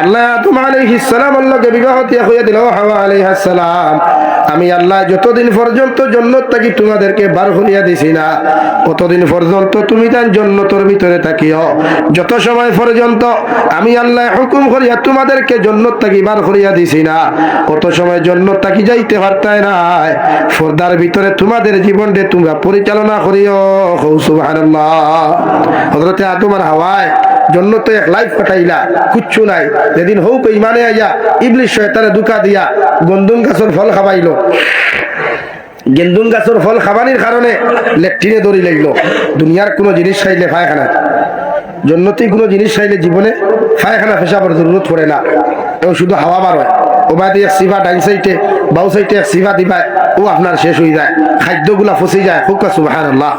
আল্লাহ আদম আলাইহিস সালামের লগে বিবাহ দিয়া হইয়া দিল হাওয়া আলাইহিস সালাম। আমি আল্লাহ যতদিন পর্যন্ত জান্নাত থাকি তোমাদেরকে বার করিয়া দিছি না, ততদিন পর্যন্ত তুমি তার জান্নাতের ভিতরে থাকিও। যত সময় পর্যন্ত আমি আল্লাহ হুকুম করিয়া তোমাদেরকে জান্নাত থাকি বার করিয়া দিছি না, কত সময় জান্নাত থাকি যাইতে পারতাই না। পর্দার ভিতরে তোমাদের জীবনকে তোমরা পরিচালনা করিও। সুবহানাল্লাহ। হযরতে আদম আর হাওয়ায় জান্নাতে এক লাইফ কাটাইলা, কিচ্ছু নাই। যেদিন হোক ইমানে আইয়া ইবলিস শয়তানে ধোঁকা দিয়া গন্ধুম গাছের ফল খাবাইলো। গেন্দুম গাছের ফল খাবানির কারণে লেট্রিনে দড়ি লাগলো। দুনিয়ার কোনো জিনিস খাইলে পায়খানা, জান্নাতি কোনো জিনিস খাইলে জীবনে পায়খানা পেশাবের জরুরত পড়ে না। এবং শুধু হাওয়া বার হয়, ওবাদি এক সিফা ডাইন সাইডে বাউ সাইডে এক সিফা দিবায়, ও আপনার শেষ হয়ে যায়, খাদ্যগুলা ফসে যায়। হুক্কা সুবহানাল্লাহ।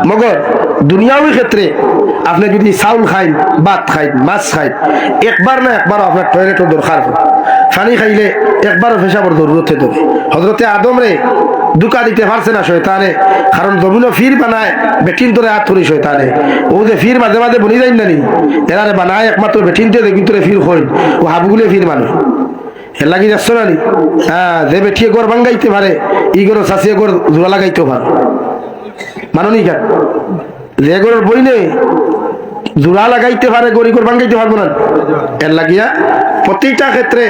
মগর দুনিয়াবি ক্ষেত্রে আপনি যদি চাউল খাইন, ভাত খাইন, মাছ খাইন, একবার না একবার আপনার টয়লেটের দরকার। পানি খাইলে একবারও পেশাবের জরুরতে ধরে। হযরতে আদম রে ধোঁকা দিতে পারছে না শয়তানে, কারণ জমিনও ফির বানায় বেটিন তোরে হাত ধরি শয়তানে। ও যে ফির মাঝে মাঝে বনি যাই না নি, এরারে বানায় একমাত্র বেটিন দিয়ে কিন্তু ফির হইন, ও হাবগুলে ফির মানে এর লাগি যাচ্ছ না নি। হ্যাঁ, যে বেঠিয়ে গড় ভাঙ্গাইতে পারে, ই গড় চাষিয়ে গড় জোড়া লাগাইতেও পারে। মাননি কেন? যে গড়ের বই নেই জোড়া লাগাইতে পারে, গড়ি গড় ভাঙ্গাইতে পারবো না। এর লাগিয়া প্রতিটা ক্ষেত্রে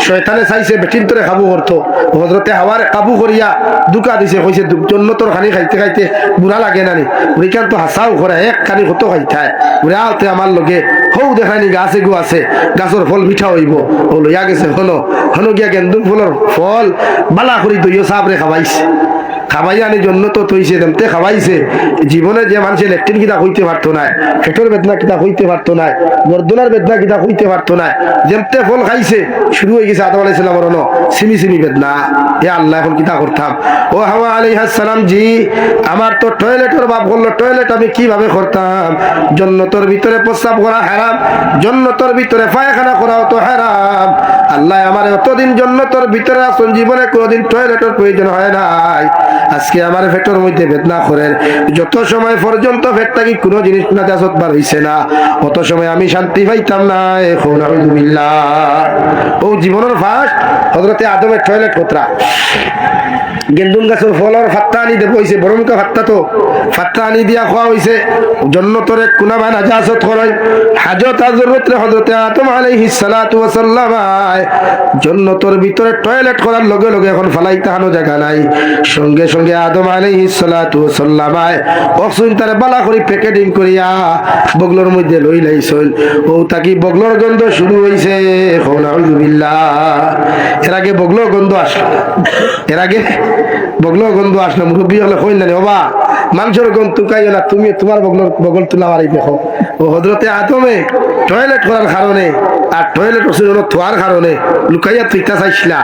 শয়তানে চাইছে বেটিন তোরে কাবু করতো। হযরতে হাওয়ার কাবু করিয়া ধোঁকা দিছে, কইছে জান্নাতের খানি খাইতে খাইতে বুড়া লাগে না নি। ওইখান তো হাসাও করে এক খানি কত খাইতে বুড়া আলতে আমার লগে হৌ দেখানি গাছে গু আছে, গাছের ফল মিঠা হইব। ও লইয়া গেছে হলো হনো গিয়া গেন্দুম ফুলের ফল বালা করি দইও সাবরে খাবাইছে। খাবাই আনি জন্য তো তৈছে দেমতে খাওয়াইছে। জীবনে যে মানুষের লেট্রিন কিতা হইতে পারতো না, পেটের বেদনা কিতা হইতে পারতো না, গর্দনার বেদনা কিতা হইতে পারতো না, যেমতে ফল খাইছে শুরু হয়ে গেছে আদম আলাইহিস সালামের সিমি সিমি বেদনা। এ আল্লাহ এখন কিতা করতাম। ও হাওয়া আলাইহিস সালাম জি, আমার তো টয়লেটের বাপ বললো, টয়লেট আমি কিভাবে করতাম? জান্নাতের ভিতরে প্রস্রাব করা হারাম, জান্নাতের ভিতরে পায়খানা করাও তো হারাম। আল্লাহ আমার এতদিন জান্নাতের ভিতরে আসুন, জীবনে কোনোদিন টয়লেটের প্রয়োজন হয় নাই। আজকে আমার পেটের মধ্যে বেদনা করে, যত সময় পর্যন্ত পেটটাকে কোনো জিনিস না জাসত বার হইছে না, অত সময় আমি শান্তি পাইতাম না। এখন আলহামদুলিল্লাহ। ও জীবনের ফার্স্ট হযরতে আদমের টয়লেট কোতরা গেন্দুম গাছের ফলর ফাত্তা আনি দেব হইছে, বরমকা ফাত্তা তো ফাত্তা আনি দিয়া খাওয়া হইছে। জান্নাতের কোনা বানা জাসত করাই হাজত হযরত হযরতে আদম আলাইহিস সালাতু ওয়াস সালাম জান্নাতের ভিতরে টয়লেট করার লগে লগে এখন ফালাইতে হানো জায়গা নাই। সঙ্গে সঙ্গে আদম আলাইহিস সালাতু ওয়াস সালাম অক্সিন তারে বালা করে প্যাকেটিং করিয়া বগলোর মধ্যে লই লাইছল। ও তাকি বগলোর গন্ধ শুরু হইছে। আলহামদুলিল্লাহ। এর আগে বগলোর গন্ধ আসলো, এর আগে বগলোর গন্ধ আসলো। মুরব্বী হলে কইন না বাবা মাংসের গন্ধ তুকাইও না, তুমি তোমার বগল তুলা মারি দেখো। ও হযরতে আদমে টয়লেট করার কারণে আর টয়লেট থোয়ার কারণে লুকাইয়া তুইতা চাইছিলা,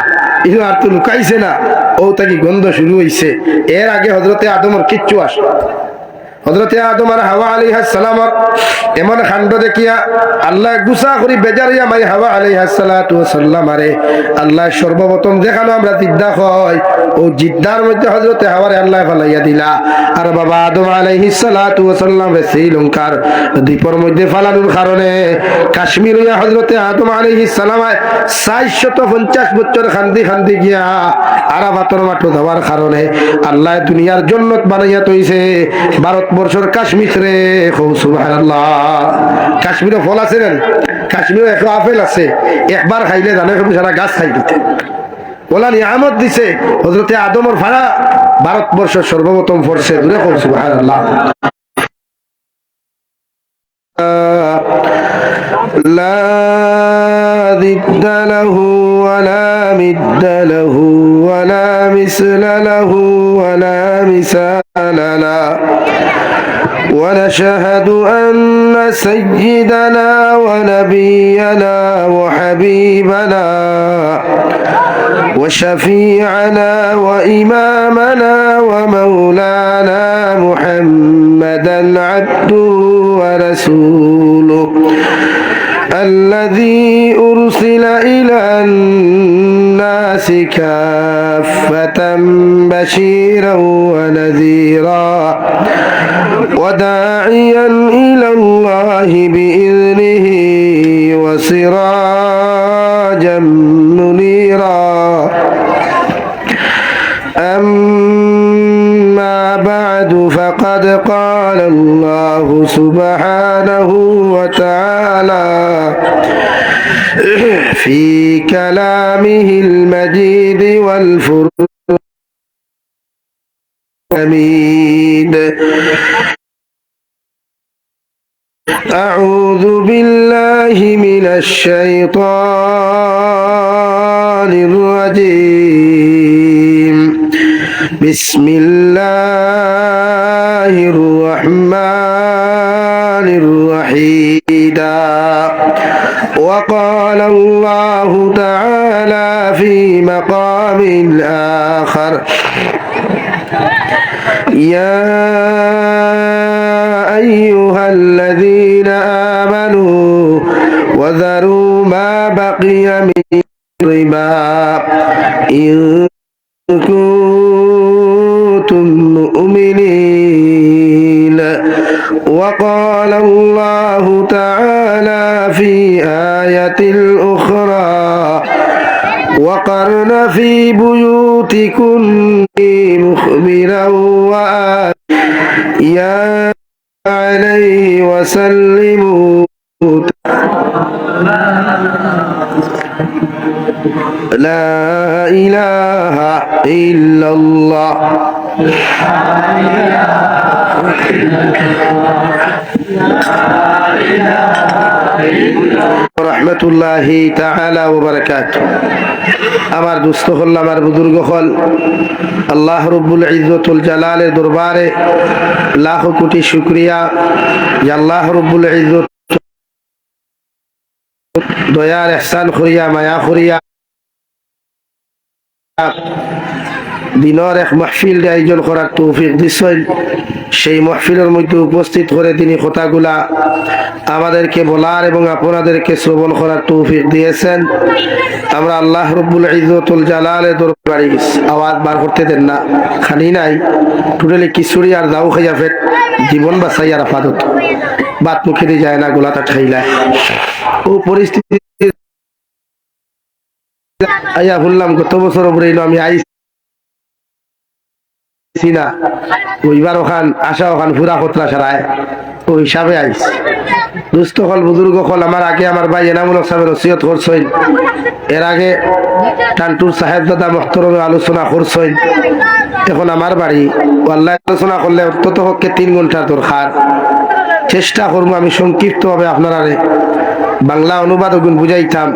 ইহু আর তো লুকাইছে না। ও তাকি গন্ধ শুরু হইছে। এর আগে হযরতে আদমের কিচ্ছু আসলো। হযরতে আদম আর হাওয়া আলাইহিস সালাম এমন কাণ্ড দেখিয়া আল্লাহ গুসা করি বেজারিয়া মাই হাওয়া আলাইহিস সালাতু ওয়াস সালাম আরে আল্লাহ সর্বপ্রথম দেখানো আমরা জিদ্দা হয়, ও জিদ্দার মধ্যে হযরতে হাওয়ারে আল্লাহ ফালাইয়া দিলা। আর বাবা আদম আলাইহিস সালাতু ওয়াস সালাম শ্রীলঙ্কার দ্বীপের মধ্যে ফালানোর কারণে কাশ্মীর হইয়া হযরতে আদম আলাইহিস সালাম 450 বছর খান্দি খান্দি গিয়া আরাফাতের মাঠ যাওয়ার কারণে আল্লাহ দুনিয়ার জান্নাত বানাইয়া তৈছে ভারতবর্ষের কাশ্মীর রে। সুবহানাল্লাহ। কাশ্মীরে ফল আছে না? কাশ্মীরে একটা আপেল আছে, একবার খাইলে জানে সারা গাছ খাই দিতে। ওলা নিয়ামত দিছে হযরতে আদমের ভাড়া ভারতবর্ষের সর্বপ্রথম ফলছে। দূরে কম সুবহানাল্লাহ। লা যিদ্দা লাহু ওয়ালা মিদ্দা লাহু ওয়ালা মিসলা লাহু ওয়ালা মিসালা লা। ونشهد أن سيدنا ونبينا وحبيبنا وشفيعنا وإمامنا ومولانا محمدا عبده ورسوله الذي أرسل إلى الناس كافة بشيرا ونذيرا وداعيا إلى الله بإذنه وسراجا سراجا منيرا أما بعد فقد قال الله سبحانه وتعالى في كلامه المجيد والفرقان الحميد أعوذ بالله من الشيطان الرجيم بسم الله الرحمن الرحيم وقال الله تعالى في مقام آخر يا أيها الذين آمنوا وذروا ما بقي من الربا إن كنتم مؤمنين وقال الله تعالى في آية أخرى وقرن في بيوتكن مخبرا وآيا عليه وسلموا لا إله إلا الله রহমতুল্লাহি তাআলা ওয়া বারাকাতুহু। আমার দোস্ত হল, আমার বুজুর্গ হল, আল্লাহ রব্বুল ইজ্জতুল জালালের দরবারে লাখ কোটি শুকরিয়া যে আল্লাহ রব্বুল ইজ্জত দয়ার ইহসান করিয়া মায়া করিয়া দিনের এক মাহফিল আয়োজন করার তৌফিক দিছেন। সেই মাহফিলের মধ্যে উপস্থিত করে তিনি কথাগুলা আমাদেরকে বলার এবং আপনাদেরকে শ্রবণ করার তৌফিক দিয়েছেন। আমরা আল্লাহ রব্বুল ইজ্জতুল জালালের দরবারে আওয়াজ বার করতে দেন না, খানি নাই টোটালি কিশোরী আর দাও খাইয়া ফেট জীবন বাঁচাই আর আপাতত বাত মুখে দিয়ে যায় না, গোলাটা ঠাইলায় ও পরিস্থিতি আইয়া বললাম গত বছর আমি আইসি না, ওইবার ওখান আশা ওখান পুরা খতরা সারায় ও হিসাবে আইস। দুস্থ হল, বুজুর্গ হল, আমার আগে আমার ভাই এনামুল সাহেবের ওসিয়ত করছেন, এর আগে টান্টুর সাহেব দাদা মহতরমে আলোচনা করছেন। এখন আমার বাড়ি আল্লাহ আলোচনা করলে অন্তত পক্ষে 3 ঘন্টার দরকার। চেষ্টা করবো আমি সংক্ষিপ্ত ভাবে আপনারা বাংলা অনুবাদ বুঝাইতাম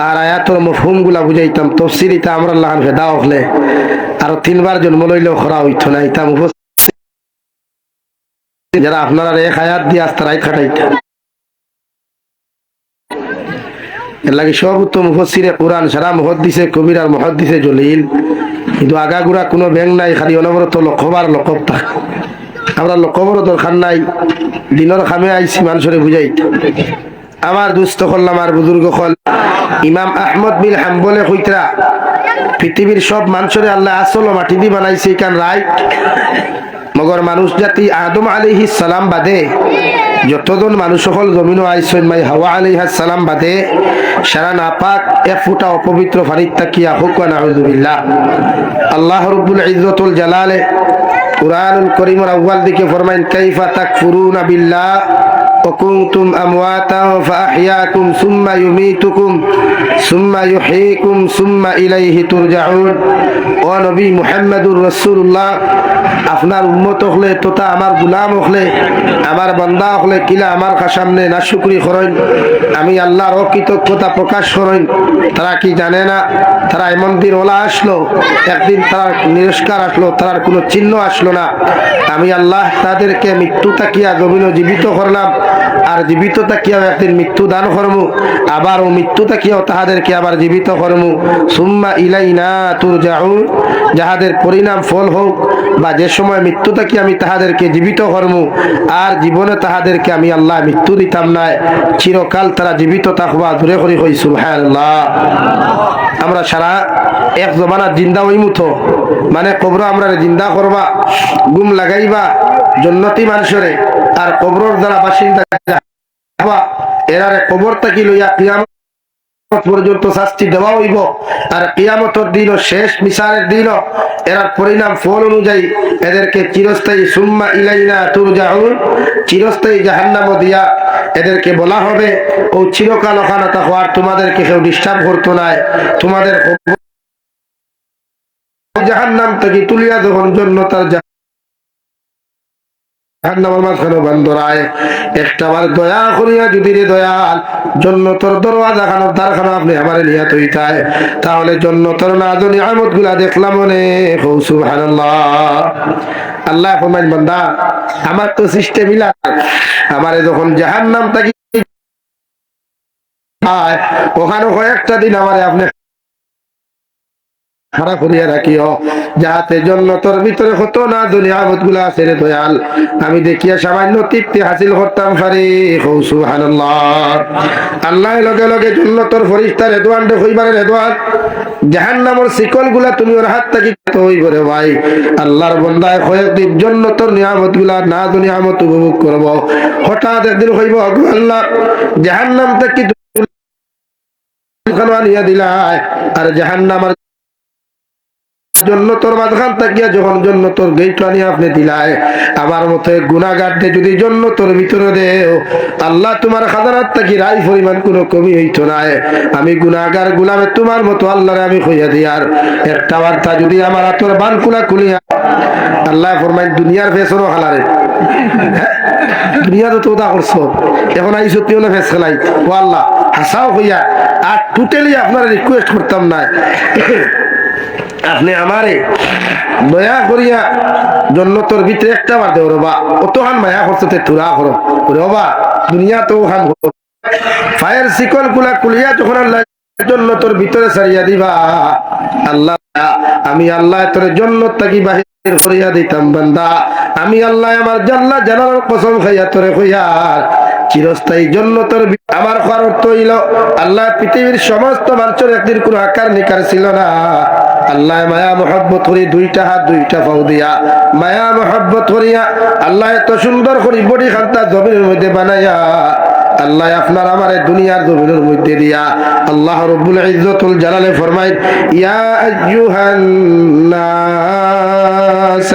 আর আয়াতর মফহুম গুলা বুঝাইতাম। তফসির ইতা আমরা লাগান ভেদা হলে আরো 3 বার জন্ম লইলেও খরা হইতো না। ইতাম যারা আপনারা এক আয়াত দিয়ে আস্তারাই খাটাইতাম এর লাগে সব উত্তম মুফাসসিরে কোরআন সারা মুহাদ্দিসে কবির আর মুহাদ্দিসে জলিল, কিন্তু আগাগুড়া কোনো ব্যাং নাই, খালি অনবরত লক্ষবার লক্ষব থাক। আমরা লক্ষবরও দরকার নাই, দিনের খামে আইসি মানুষরে বুঝাইতে। আমার দুস্থ হল, আমার বুজুর্গ হল, ইমাম আহমদ বিন হাম্বলে কইতরা পৃথিবীর সব মানুষরে আল্লাহ আসল মাটি দিয়ে বানাইছে কারণ রাইট, মগর মানুষ জাতি আদম আলাইহিস সালাম বাদে যতজন মানুষ হল জমিনও আইসেন মাই হাওয়া আলাইহিস সালাম বাদে সারা নাপাক এক ফুটা অপবিত্র ফারিত তাকিয়া হুক ওয়া নাউযুবিল্লাহ। আল্লাহ রাব্বুল ইজ্জতুল জালালে কুরআনুল কারীমের আউয়াল দিকে ফরমাইন কাইফা তাকফুরুনা বিল্লাহ وكنتم أمواتا فأحياكم ثم يميتكم ثم يحييكم ثم إليه ترجعون। ও নবী মুহাম্মদুর রাসূলুল্লাহ, আপনার উম্মত হলে তোতা আমার গোলাম হলে আমার বান্দা হলে কিলা আমার সামনে নাশুকরি করেন, আমি আল্লাহর অকৃতজ্ঞতা প্রকাশ করেন। তারা কি জানে না তারা এমন দিন ওলা আসলো, একদিন তারা নিরস্কার আসলো, তার কোনো চিহ্ন আসলো না। আমি আল্লাহ তাদেরকে মৃত্যু তাকিয়া জমিনে জীবিত করলাম, আর জীবিত তাকিয়াও একদিন মৃত্যু দান করমু, আবার ও মৃত্যু তাকিয়াও তাহাদেরকে আবার জীবিত করমু। সুম্মা ইলাইনা তুরজাউন, যাহাদের পরিণাম ফল হোক বা যে সময় মৃত্যু তাকিয়া আমি তাহাদেরকে জীবিত করমু, আর জীবনে তাহাদেরকে আমি আল্লাহ মৃত্যু দিতাম না, চিরকাল তারা জীবিত থাকবা। দূরে করি হই সুবহানাল্লাহ। আমরা সারা এক জমানা জিন্দা হইমু তো, মানে কবর আমরা জিন্দা করবা, গুম লাগাইবা জন্নতি মানুষরে, আর কবরের দ্বারা বাসিন্দা এরারে কবর থাকি লইয়া কিয়ামত পর্যন্ত শাস্তি দেওয়া হইব, আর কিয়ামতের দিনও শেষ বিচারের দিনও এর পরিণাম ফল অনুযায়ী এদেরকে চিরস্থায়ী সুম্মা ইলাইনা তুরজাউন, চিরস্থায়ী জাহান্নামে দিয়া এদেরকে বলা হবে ও চিরকাল ওখানে থাকো, আর তোমাদেরকে কেউ ডিস্টার্ব করতো না, তোমাদের জাহান্নাম থেকে তুলিয়া যখন জান্নাতের জাহান্নামের মাঝখানে বান্দরায় একটাবার দয়া করিয়া যদি রে দয়াল জান্নাতের দরওয়াজা খানো দ্বারখানো আপনি আমারে নিয়া তৈতায়, তাহলে জান্নাতের নাজু নিয়ামত গুলা দেখলাম মনে সুবহানাল্লাহ। আল্লাহ ফরমায় বান্দা আমার তো সিস্টেম ইলা, আমারে যখন জাহান্নাম থেকে ওখানে কয়েকটা দিন আমারে আপনি খারাপ করিয়া রাখিও, যাহাতে জান্নাতের ভিতরে হতো না দুনিয়ামত গুলা আছে রে দয়াল আমি দেখিয়া সামান্য তৃপ্তি হাসিল করতাম পারি। সুবহানাল্লাহ। আল্লাহ লগে লগে জান্নাতের ফেরেশতা রেদওয়ান দে কইবারে রেদওয়ান জাহান্নামের শিকল গুলা তুমি ওর হাত থেকে তো হইব রে ভাই। আল্লাহর বান্দায় কয়েকদিন জান্নাতের নিয়ামত গুলা না দুনিয়ামত উপভোগ করব, হঠাৎ একদিন কইব আল্লাহ জাহান্নাম থেকে নিয়া দিলাই, আর জাহান্নামের জান্নাতের মাঝখান থাকিয়া যখন জান্নাতের গেট আনিয়া আপনি দিলাই, আমার মতে গুনাহগারদের যদি জান্নাতের ভিতরে দেও আল্লাহ তোমার খাজানাত থেকে রাই পরিমাণ কোনো কমি হইতো না। আমি গুনাহগার গোলামে তোমার মতো আল্লাহরে আমি কইয়া দিই, আর একটা বার্তা যদি আমার হাতের বানকুলা খুলিয়া আল্লাহ ফরমায় দুনিয়ার ফেসনও খালারে দুনিয়া তো তোদা করছো, এখন আইসো তুই না ফেস খেলাই ও আল্লাহ হাসাও হইয়া। আর টোটালি আপনার রিকোয়েস্ট করতাম না, আপনি আমারে দয়া করিয়া জান্নাতের ভিতরে একটা বার দেও রবা, অতহান মায়া করতে তুরা করো রবা দুনিয়া তো হান ফায়ার শিকল গুলা কুলিয়া যখন আল্লাহ জান্নাতের ভিতরে ছাড়িয়া দিবা, আল্লাহ আমি আল্লাহ তোর জান্নাত থেকে বাহির করিয়া দিতাম বান্দা, আমি আল্লাহ আমার জাল্লা জালালের কসম খাইয়া তোরে কইয়ার চিরস্থায়ী জান্নাতের আমার অর্থ হইল আল্লাহ পৃথিবীর সমস্ত মানুষের একদিন কোন আকার নিকার ছিল না, আল্লাহ মায়া মোহাব্বত করি দুইটা হাত দুইটা পাও দিয়া মায়া মোহাব্বত করিয়া আল্লাহ এত সুন্দর করি বডি খান্তা জমিনের মধ্যে বানাইয়া আল্লাহ আপনার আমার দুনিয়ার জমিনের মধ্যে দিয়া আল্লাহ রব্বুল ইজ্জতুল জালালে ফরমায় ইয়া আইয়ুহান নাস,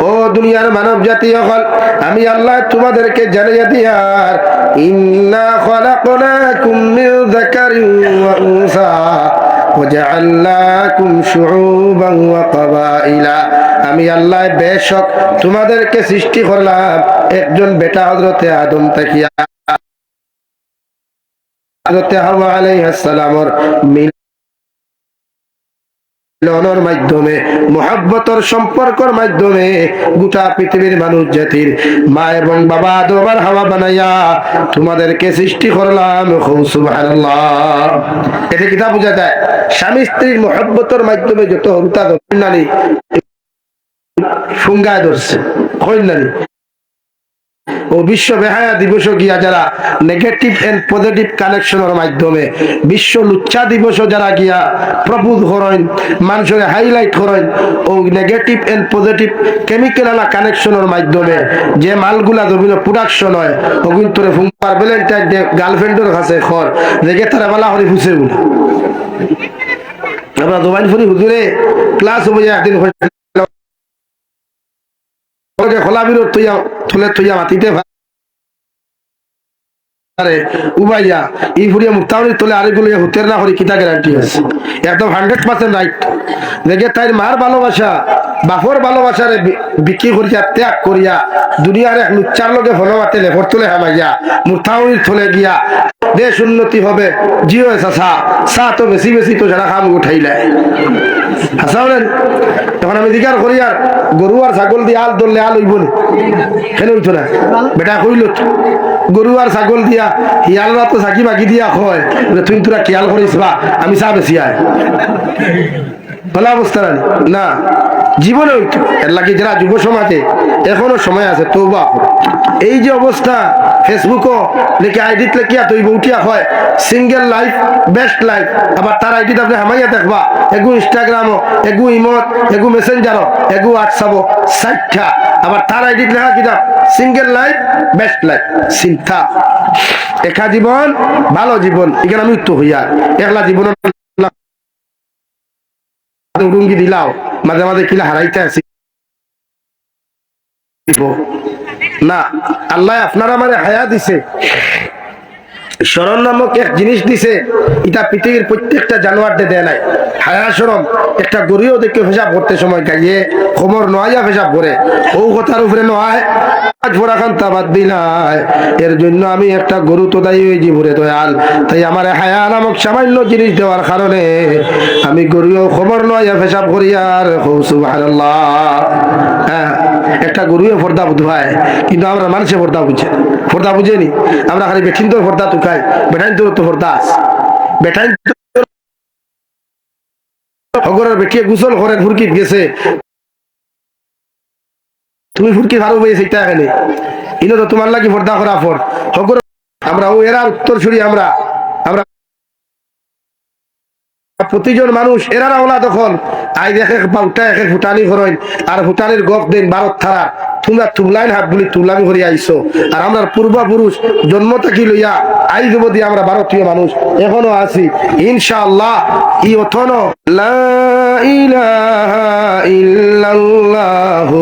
ও দুনিয়ার মানব জাতি হল আমি আল্লাহ তোমাদেরকে জানিয়ে দিয়ার ইন্না খালাকনাকুম মিন যাকারিন ওয়া উনসা ওয়াজআলনাকুম শুউবান ওয়া কাবাইলা, আমি আল্লাহ বেশক তোমাদেরকে সৃষ্টি করলাম একজন বেটা হযরতে আদম থেকে হযরতে হাওয়া আলাইহিস সালামের মিলনের মাধ্যমে মুহাব্বতের সম্পর্কের মাধ্যমে গোটা পৃথিবীর মানুষ জাতির মা এবং বাবা আদম আর হাওয়া বানাইয়া তোমাদেরকে সৃষ্টি করলাম। সুবহানাল্লাহ। এটা কিতাব বোঝা যায় স্বামী স্ত্রীর মুহাব্বতের মাধ্যমে যত হত্যা নারী ফুঙ্গায় ধরছে কইনানি ও বিশ্ব বেহায়া দিবস গিয়া যারা নেগেটিভ এন্ড পজিটিভ কানেকশনের মাধ্যমে বিশ্ব লুচ্ছা দিবস যারা গিয়া প্রপোজ করেন মানুষের হাইলাইট করেন ও নেগেটিভ এন্ড পজিটিভ কেমিক্যাল আলা কানেকশনের মাধ্যমে যে মালগুলা জমিন প্রোডাকশন হয় ওগুন তোরে ফুঙ্কার ভ্যালেন্টাইন ডে গার্লফ্রেন্ডের কাছে খর রেগে তারা বালা হরি ফুসে বলে আমরা দোবাইন ফুরি হুজুরে ক্লাস হবে একদিন খোলা বিরোধ থলে থইয়া মাতিতে পারে উবাইয়া এই ফুরিয়া মুক্তাউনি তোলে আরেকগুলো হুতের না হরি কিতা গ্যারান্টি আছে একদম 100% রাইট। দেখে তাই মার ভালোবাসা বাপর ভালোবাসারে বিক্রি করিয়া ত্যাগ করিয়া দুনিয়ার এক লুচ্চার লোকে ফলবাতে লেফর তোলে হামাইয়া মুক্তাউনির থলে গিয়া দেশ উন্নতি হবে জিও চাষা চা তো বেশি বেশি তো যারা খাম উঠাইলে হাসা বলেন। তখন আমি জিজ্ঞার করি আর গরু আর ছাগল দিয়ে আল ধরলে আল হইব না কেন হইতো না বেটা কইল গরু আর ছাগল দিয়া হিয়ালরা তো চাকি বাকি দিয়া হয় তুই তোরা খেয়াল করিস বা আমি চা বেশি আয় বলা অবস্থা না জীবনে হইতো এর লাগে যারা যুব সমাজে এখনো সময় আছে তওবা এই যে অবস্থা ফেসবুকও লিখে আইডিত লেখিয়া তুই বউটিয়া হয় সিঙ্গেল লাইফ বেস্ট লাইফ, আবার তার আইডিতে আপনি হামাইয়া দেখবা এগু ইনস্টাগ্রামও এগু ইমত এগু মেসেঞ্জারও এগু হোয়াটসঅ্যাপও 60টা, আবার তার আইডিতে লেখা কিতাব সিঙ্গেল লাইফ বেস্ট লাইফ চিন্তা একা জীবন ভালো জীবন, এখানে আমি উত্তর হইয়া একলা জীবন রুঙ্গি দিলাও মাঝে মাঝে কিলা হারাইতে আছি না। আল্লাহ আপনার আমার হায়া দিছে, শরণ নামক এক জিনিস দিছে, এটা পৃথিবীর প্রত্যেকটা জানোয়ারকে দেয় নাই। হায়া শরম একটা গরুও দেখে পেশাব করতে সময় গাইয়ে খবর নয়া পেশাব করে, ও কথার উপরে নয় এর জন্য আমি একটা গরু তো দায়ী হয়ে জীবরে দয়াল, তাই আমার হায়া নামক সামান্য জিনিস দেওয়ার কারণে আমি গরুও খবর নয়া পেশাব করি। আর সুবহানাল্লাহ, হ্যাঁ একটা গরুও পর্দা বুধ হয়, কিন্তু আমরা মানুষে পর্দা বুঝে, পর্দা বুঝেনি। আমরা খালি বেঠিন তোর পর্দা তুকাই, বেঠাইন তোর তো পর্দা আস, বেঠাইন হগরের বেটিয়ে গুসল করে ফুরকিত গেছে, তুমি ফুরকি ভালো পেয়েছে এটা এখানে ইনো তো তোমার লাগি পর্দা করা ফর হগর। আমরা ও এরা উত্তর ছড়ি, আমরা আমরা প্রতিজন মানুষ এরা ওলা তখন আই দেখে পাউটা একে ভুটানি করেন আর ভুটানির গপ দেন ভারত থারা, তোমরা তুবলাইন হাত বলি তুলামি করে আইসো। আর আমরা পূর্বপুরুষ জন্ম থেকে লইয়া আই যুবতী আমরা ভারতীয় মানুষ এখনো আছি ইনশাআল্লাহ। ই অথনো লা ইলাহা ইল্লাল্লাহু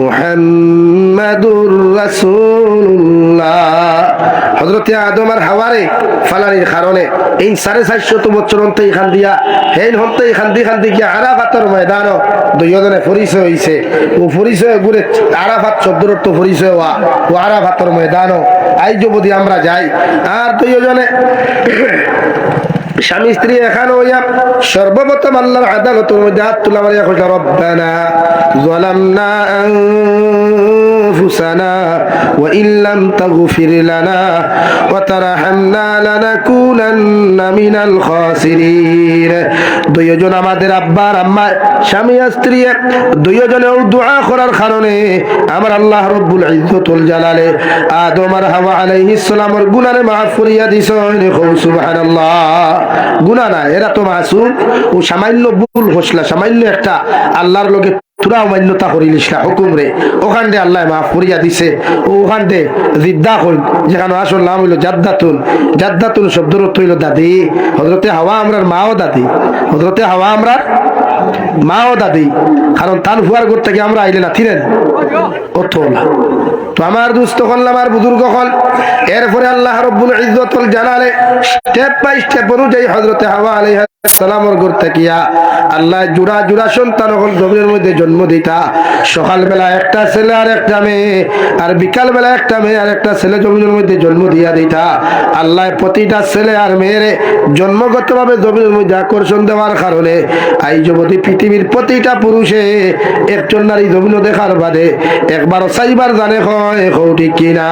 মুহাম্মাদুর রাসূলুল্লাহ। হযরতে আদম আর হাওয়ারে ফালানির কারণে এই 450 বছর অন্তে এখান দিয়া হেন হন্তে এখান দিয়া আরাফাতের ময়দান দুইজনে পরিচয় হইছে। ও পরিচয় ঘুরে আরাফাত শব্দের অর্থ পরিচয় হওয়া, ও আরাফাতের ময়দান আই যদি আমরা যাই আর দুইজনে স্বামী স্ত্রী এখানে হইয়া সর্বপ্রথম আল্লাহর আদালতের মধ্যে হাত তুলা মারিয়া কইল রব্বানা যালামনা আনফুসানা ওয়া ইল্লাম তাগফির লানা ওয়া তারহামনা লানাকুনান্না মিনাল খাসিরিন। দুইজন আমাদের আব্বার আম্মা স্বামী স্ত্রী দুইজনে দোয়া করার কারণে আমার আল্লাহ রব্বুল ইজ্জতুল জালালে আদম আর হাওয়া আলাইহিস সালামের গুনাহে মাফ করিয়া দিছেন। সুবহানাল্লাহ, গুনাহ না, এরা তো মাসুম। ও সামান্য ভুল হসলা, সামান্য একটা আল্লাহর লগে তুরা মান্যতা করিলিস না হুকুম রে, ওখান দিয়ে আল্লাহ মাফ করিয়া দিছে। ওখান দিয়ে জিদ্দা হইল, যেখানে আসল নাম হইল জাদ্দাতুন। জাদ্দাতুন শব্দের অর্থ হইল দাদি। হযরতে হাওয়া আমরার মাও দাদি, হযরতে হাওয়া আমরার মাও দাদি, কারণ তান ফুয়ার ঘর থেকে আমরা আইলে না থিরেন অর্থ না। তো আমার দুস্থ হল, আমার বুজুর্গ হল, এরপরে আল্লাহ রব্বুল ইজ্জতুল জালালে স্টেপ বাই স্টেপ অনুযায়ী হযরতে হাওয়া আলাইহিস সালামের ঘর থাকিয়া আল্লাহ জোড়া জোড়া সন্তান হল জমিনের মধ্যে জন্ম দিতা। সকালবেলা একটা ছেলে আর একটা মেয়ে, আর বিকাল বেলা একটা মেয়ে আর একটা ছেলে জমিনের মধ্যে জন্ম দিয়া দিতা। আল্লাহ প্রতিটা ছেলে আর মেয়ের জন্মগত ভাবে জমিনের মধ্যে আকর্ষণ দেওয়ার কারণে আই যুবতী পৃথিবীর প্রতিটা পুরুষে একজন নারী জমিন দেখার বাদে একবার চাইবার জানে হয় ঠিক কিনা।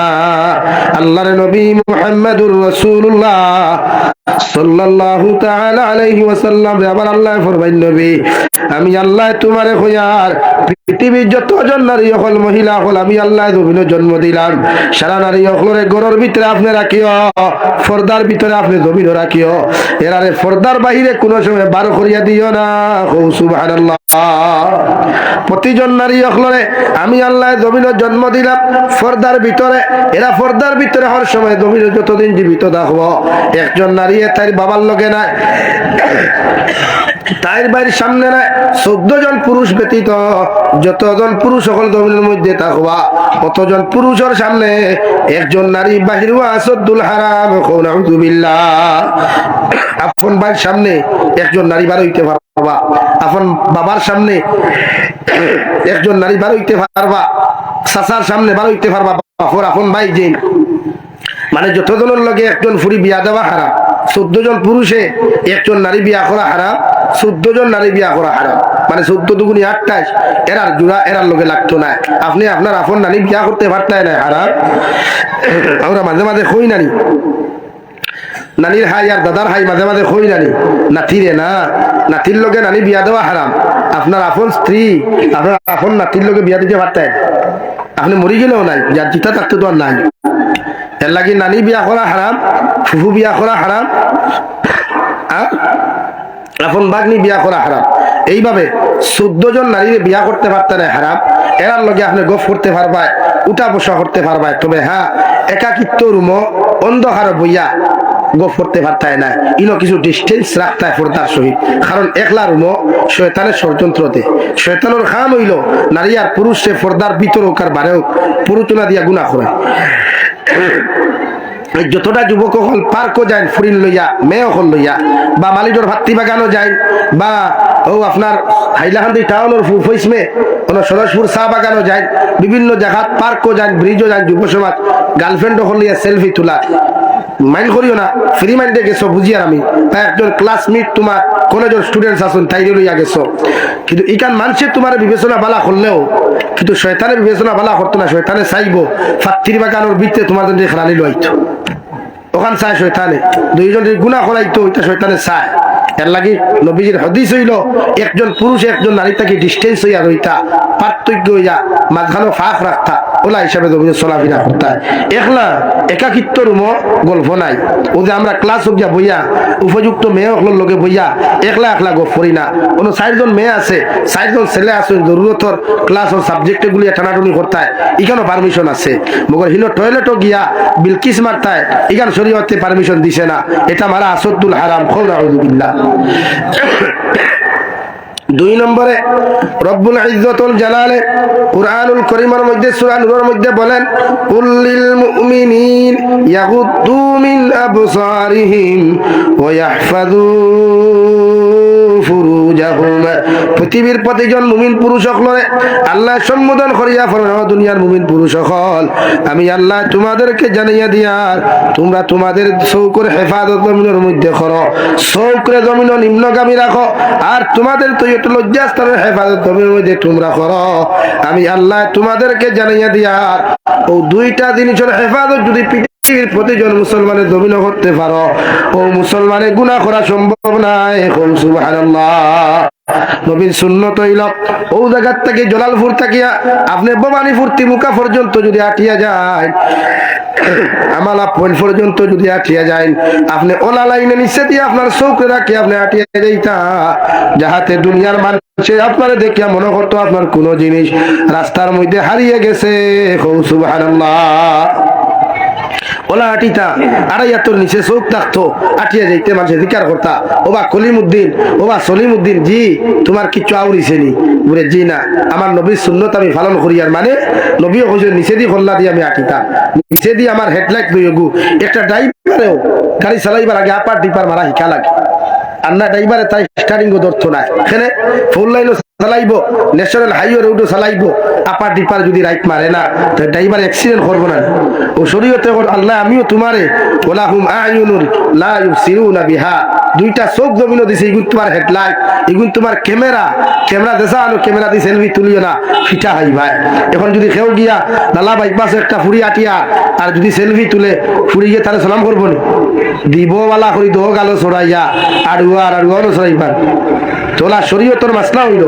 আল্লাহর নবী মুহাম্মদুর রাসূলুল্লাহ সাল্লাল্লাহু তাআলা আলাইহি ওয়াসাল্লাম আবার আল্লাহ ফরমাইল নবী আমি আল্লাহ তোমারে কইয়ার পৃথিবীর যতজন নারী হল মহিলা হল আমি আল্লাহ জমিনে জন্ম দিলাম। সারা নারী হলের ঘরের ভিতরে আপনি রাখিও, পর্দার ভিতরে আপনি জমিনে রাখিও, এরারে পর্দার বাহিরে কোনো সময় বার করিয়া দিও না। সুবহানাল্লাহ, প্রতিজন নারী হলরে আমি আল্লাহ জমিনে জন্ম দিলাম পর্দার ভিতরে, এরা পর্দার ভিতরে হওয়ার সময় জমিনে যতদিন জীবিত থাকবো একজন নারী তার বাবার লগে নাই, তাইর বাড়ির সামনে নাই 14 জন পুরুষ ব্যতীত যতজন পুরুষ সকল জমিনের মধ্যে থাকবা অতজন পুরুষের সামনে একজন নারী বাহির আসদুল হারাম। নাউযুবিল্লাহ, আপন ভাইয়ের সামনে একজন নারী বার হইতে পারবা, আপন বাবার সামনে একজন নারী বার হইতে পারবা, চাচার সামনে বার হইতে পারবা, আপন ভাই যে মানে যতজনের লগে একজন ফুরি বিয়া দেওয়া হারাম। 14 জন পুরুষে একজন নারী বিয়া করা হারাম, 14 জন নারী বিয়া করা হারাম, মানে 14 দুগুনি 28, এরার জোড়া এরার লগে লাগতো না। আপনি আপনার আপন নারী বিয়া করতে পারতেন না হারাম। আমরা মাঝে মাঝে কই নারী নানির হাই আর দাদার হাই মাঝে মাঝে কই নানি নাতিরে না, নাতির লগে নানি বিয়া দেওয়া হারাম। আপনার আপন স্ত্রী আপনার আপন নাতির লগে বিয়া দিতে পারতেন, আপনি মরি গেলেও নাই, যার চিতা থাকতে তো আর নাই। এর লাগে নানি বিয়া করা হারাম, ফুফু বিয়া করা হারাম, আপন বাগনি বিয়া করা হারাম। এইভাবে 14 জন নারী বিয়া করতে পারতেন হারাম, এরার লগে আপনি গফ করতে পারবাই, উঠা বসা করতে পারবাই। তবে হ্যাঁ একাকিত্ব রুম অন্ধকার বইয়া গপ করতে পারতায় না, ইনো কিছু ডিস্টেন্স রাখতায় পর্দার সহিত। কারণ একলা রুম শয়তানের ষড়যন্ত্রতে, শয়তানের খাম হইল নারী আর পুরুষে পর্দার ভিতর হোক আর বারে হোক পুরুচনা দিয়া গুণা করে। যতটা যুবক হল পার্কও যায় ফুরিন লইয়া, মেয়ে হল লইয়া, বা মালিটোর ভাত্তি বাগানও যায়, বা ও আপনার হাইলাকান্দি টাউনের ফইসমে সরসপুর চা বাগানও যায়, বিভিন্ন জায়গাত পার্কও যায়, ব্রিজও যায়, যুব সমাজ গার্লফ্রেন্ড হল লইয়া সেলফি তোলা। মাইন্ড করিও না, ফ্রি মাইন্ডে গেছো বুঝি আর আমি, তাই একজন ক্লাসমেট তোমার কলেজের স্টুডেন্টস আছেন তাই লইয়া গেছো, কিন্তু ইকান মানুষের তোমার বিবেচনা বালা করলেও কিন্তু শয়তানের বিবেচনা বালা করতো না। শয়তানে চাইবো ফাত্তির বাগানোর ভিতরে তোমাদের খেলানি লইতো, ওখান চায় শয়তানে দুইজন গুণা করাইতো, ওইটা শয়তানে চায়। এর লাগি নবীজির হাদিস হইল একজন পুরুষ একজন নারী তাকে ডিস্টেন্স হইয়া রইতা, পার্থক্য হইয়া মাঝখানে ফাঁক রাখতা, ওলা হিসাবে নবীজি চলাফেরা করতা। একলা একাকিত্ব রুম গল্প নাই। ও যে আমরা ক্লাস হোক গিয়া বইয়া উপযুক্ত মেয়ে হকলোর লগে বইয়া একলা একলা গপ করি না। কোনো 4জন মেয়ে আছে 4জন ছেলে আছে, জরুরতর ক্লাস ও সাবজেক্ট গুলি টানাটুনি করতায়, এখানেও পারমিশন আছে। মগর হিনো টয়লেটও গিয়া বিলকিস মারতায়, এখানে শরীয়তে পারমিশন দিছে না, এটা মারা আসদ্দুল হারাম। খৌরা আউযুবিল্লাহ। 2 নম্বরে রব্বুল ইজ্জতুল জালালে কুরআনুল কারীমের মধ্যে সূরা নূরের মধ্যে বলেন, কুল্লিল মুমিনিন ইয়াগুদ্দু মিন আবসারিহিম ওয়া ইয়াহফাযু ফুরুজাহুম। পৃথিবীর প্রতিজন মুমিন পুরুষ সকলে আল্লাহ সম্বোধন করিয়া ফরমায়, দুনিয়ার মুমিন পুরুষ সকল আমি আল্লাহ তোমাদেরকে জানিয়ে দিয়ার তোমরা তোমাদের চৌকের হেফাজত জমিনের মধ্যে করো, চৌকের জমিন নিম্নগামী রাখো, আর তোমাদের তো একটু লজ্জাস্থানের হেফাজত জমিনের মধ্যে তোমরা করো। আমি আল্লাহ তোমাদেরকে জানিয়ে দিয়ার ও 2টা জিনিসের হেফাজত যদি পৃথিবীর প্রতিজন মুসলমানের জমিন করতে পারো, ও মুসলমানের গুনাহ করা সম্ভব নাই। সুবহানাল্লাহ। নবীর সুন্নত হইল ও জায়গার থেকে জলালপুর থাকিয়া আপনি ভবানীপুর তিমুকা পর্যন্ত যদি আটিয়া যায়, আমালা পয়েন্ট পর্যন্ত যদি আটিয়া যায়, আপনি ওলা লাইনে নিচে দিয়ে আপনার চৌকে রাখি আপনি আটিয়া যাইতা, যাহাতে দুনিয়ার মানুষে আপনারা দেখিয়া মনে করতো আপনার কোন জিনিস রাস্তার মধ্যে হারিয়ে গেছে। সুবহানাল্লাহ। ওলা আটিতা আড়াইয়াত্তর নিচে চোখ থাকতো, আটিয়া যাইতে মানুষে জিকার করতা, ওবা কলিমউদ্দিন ওবা সলিমউদ্দিন জি তোমার কিচ্ছু আউরিছে নি? বলে জি না, আমার নবীর সুন্নত আমি পালন করি। আর মানে নবীও কইছে নিচে দিয়ে খোল্লা দিয়ে আমি আটিতাম, নিচে দিয়ে আমার হেডলাইট লইয়া গু। একটা ড্রাইভারেও গাড়ি চালাইবার আগে আপার ডিপার মারা শিখা লাগে, আর না ড্রাইভারে তাই স্টারিং ধরতো না, এখানে ফুল লাইনও চালাইব, ন্যাশনাল হাইওয়ে রোডও চালাইব, আপার ডিপার যদি রাইট মারে না তো ড্রাইভার অ্যাক্সিডেন্ট করবো না। ও শরীয়তে আল্লাহ আমিও তোমারে ওলাহুম আয়ুনুর লা ইউবসিরুনা বিহা, 2টা চোখ জমিনও দিছে, এগুন তোমার হেডলাইট, এগুন তোমার ক্যামেরা, ক্যামেরা দেশা আনো, ক্যামেরা দিয়ে সেলফি তুলিও না, ফিটা হাই ভাই। এখন যদি কেউ গিয়া নালা বাইপাসে একটা ফুড়ি আটিয়া আর যদি সেলফি তুলে ফুড়ি গিয়ে তাহলে সালাম করবো নি? দিবওয়ালা করি দো গালো ছড়াইয়া আড়ুয়ারও ছড়াইবার তোলা শরীয়তের মাসলা হইল।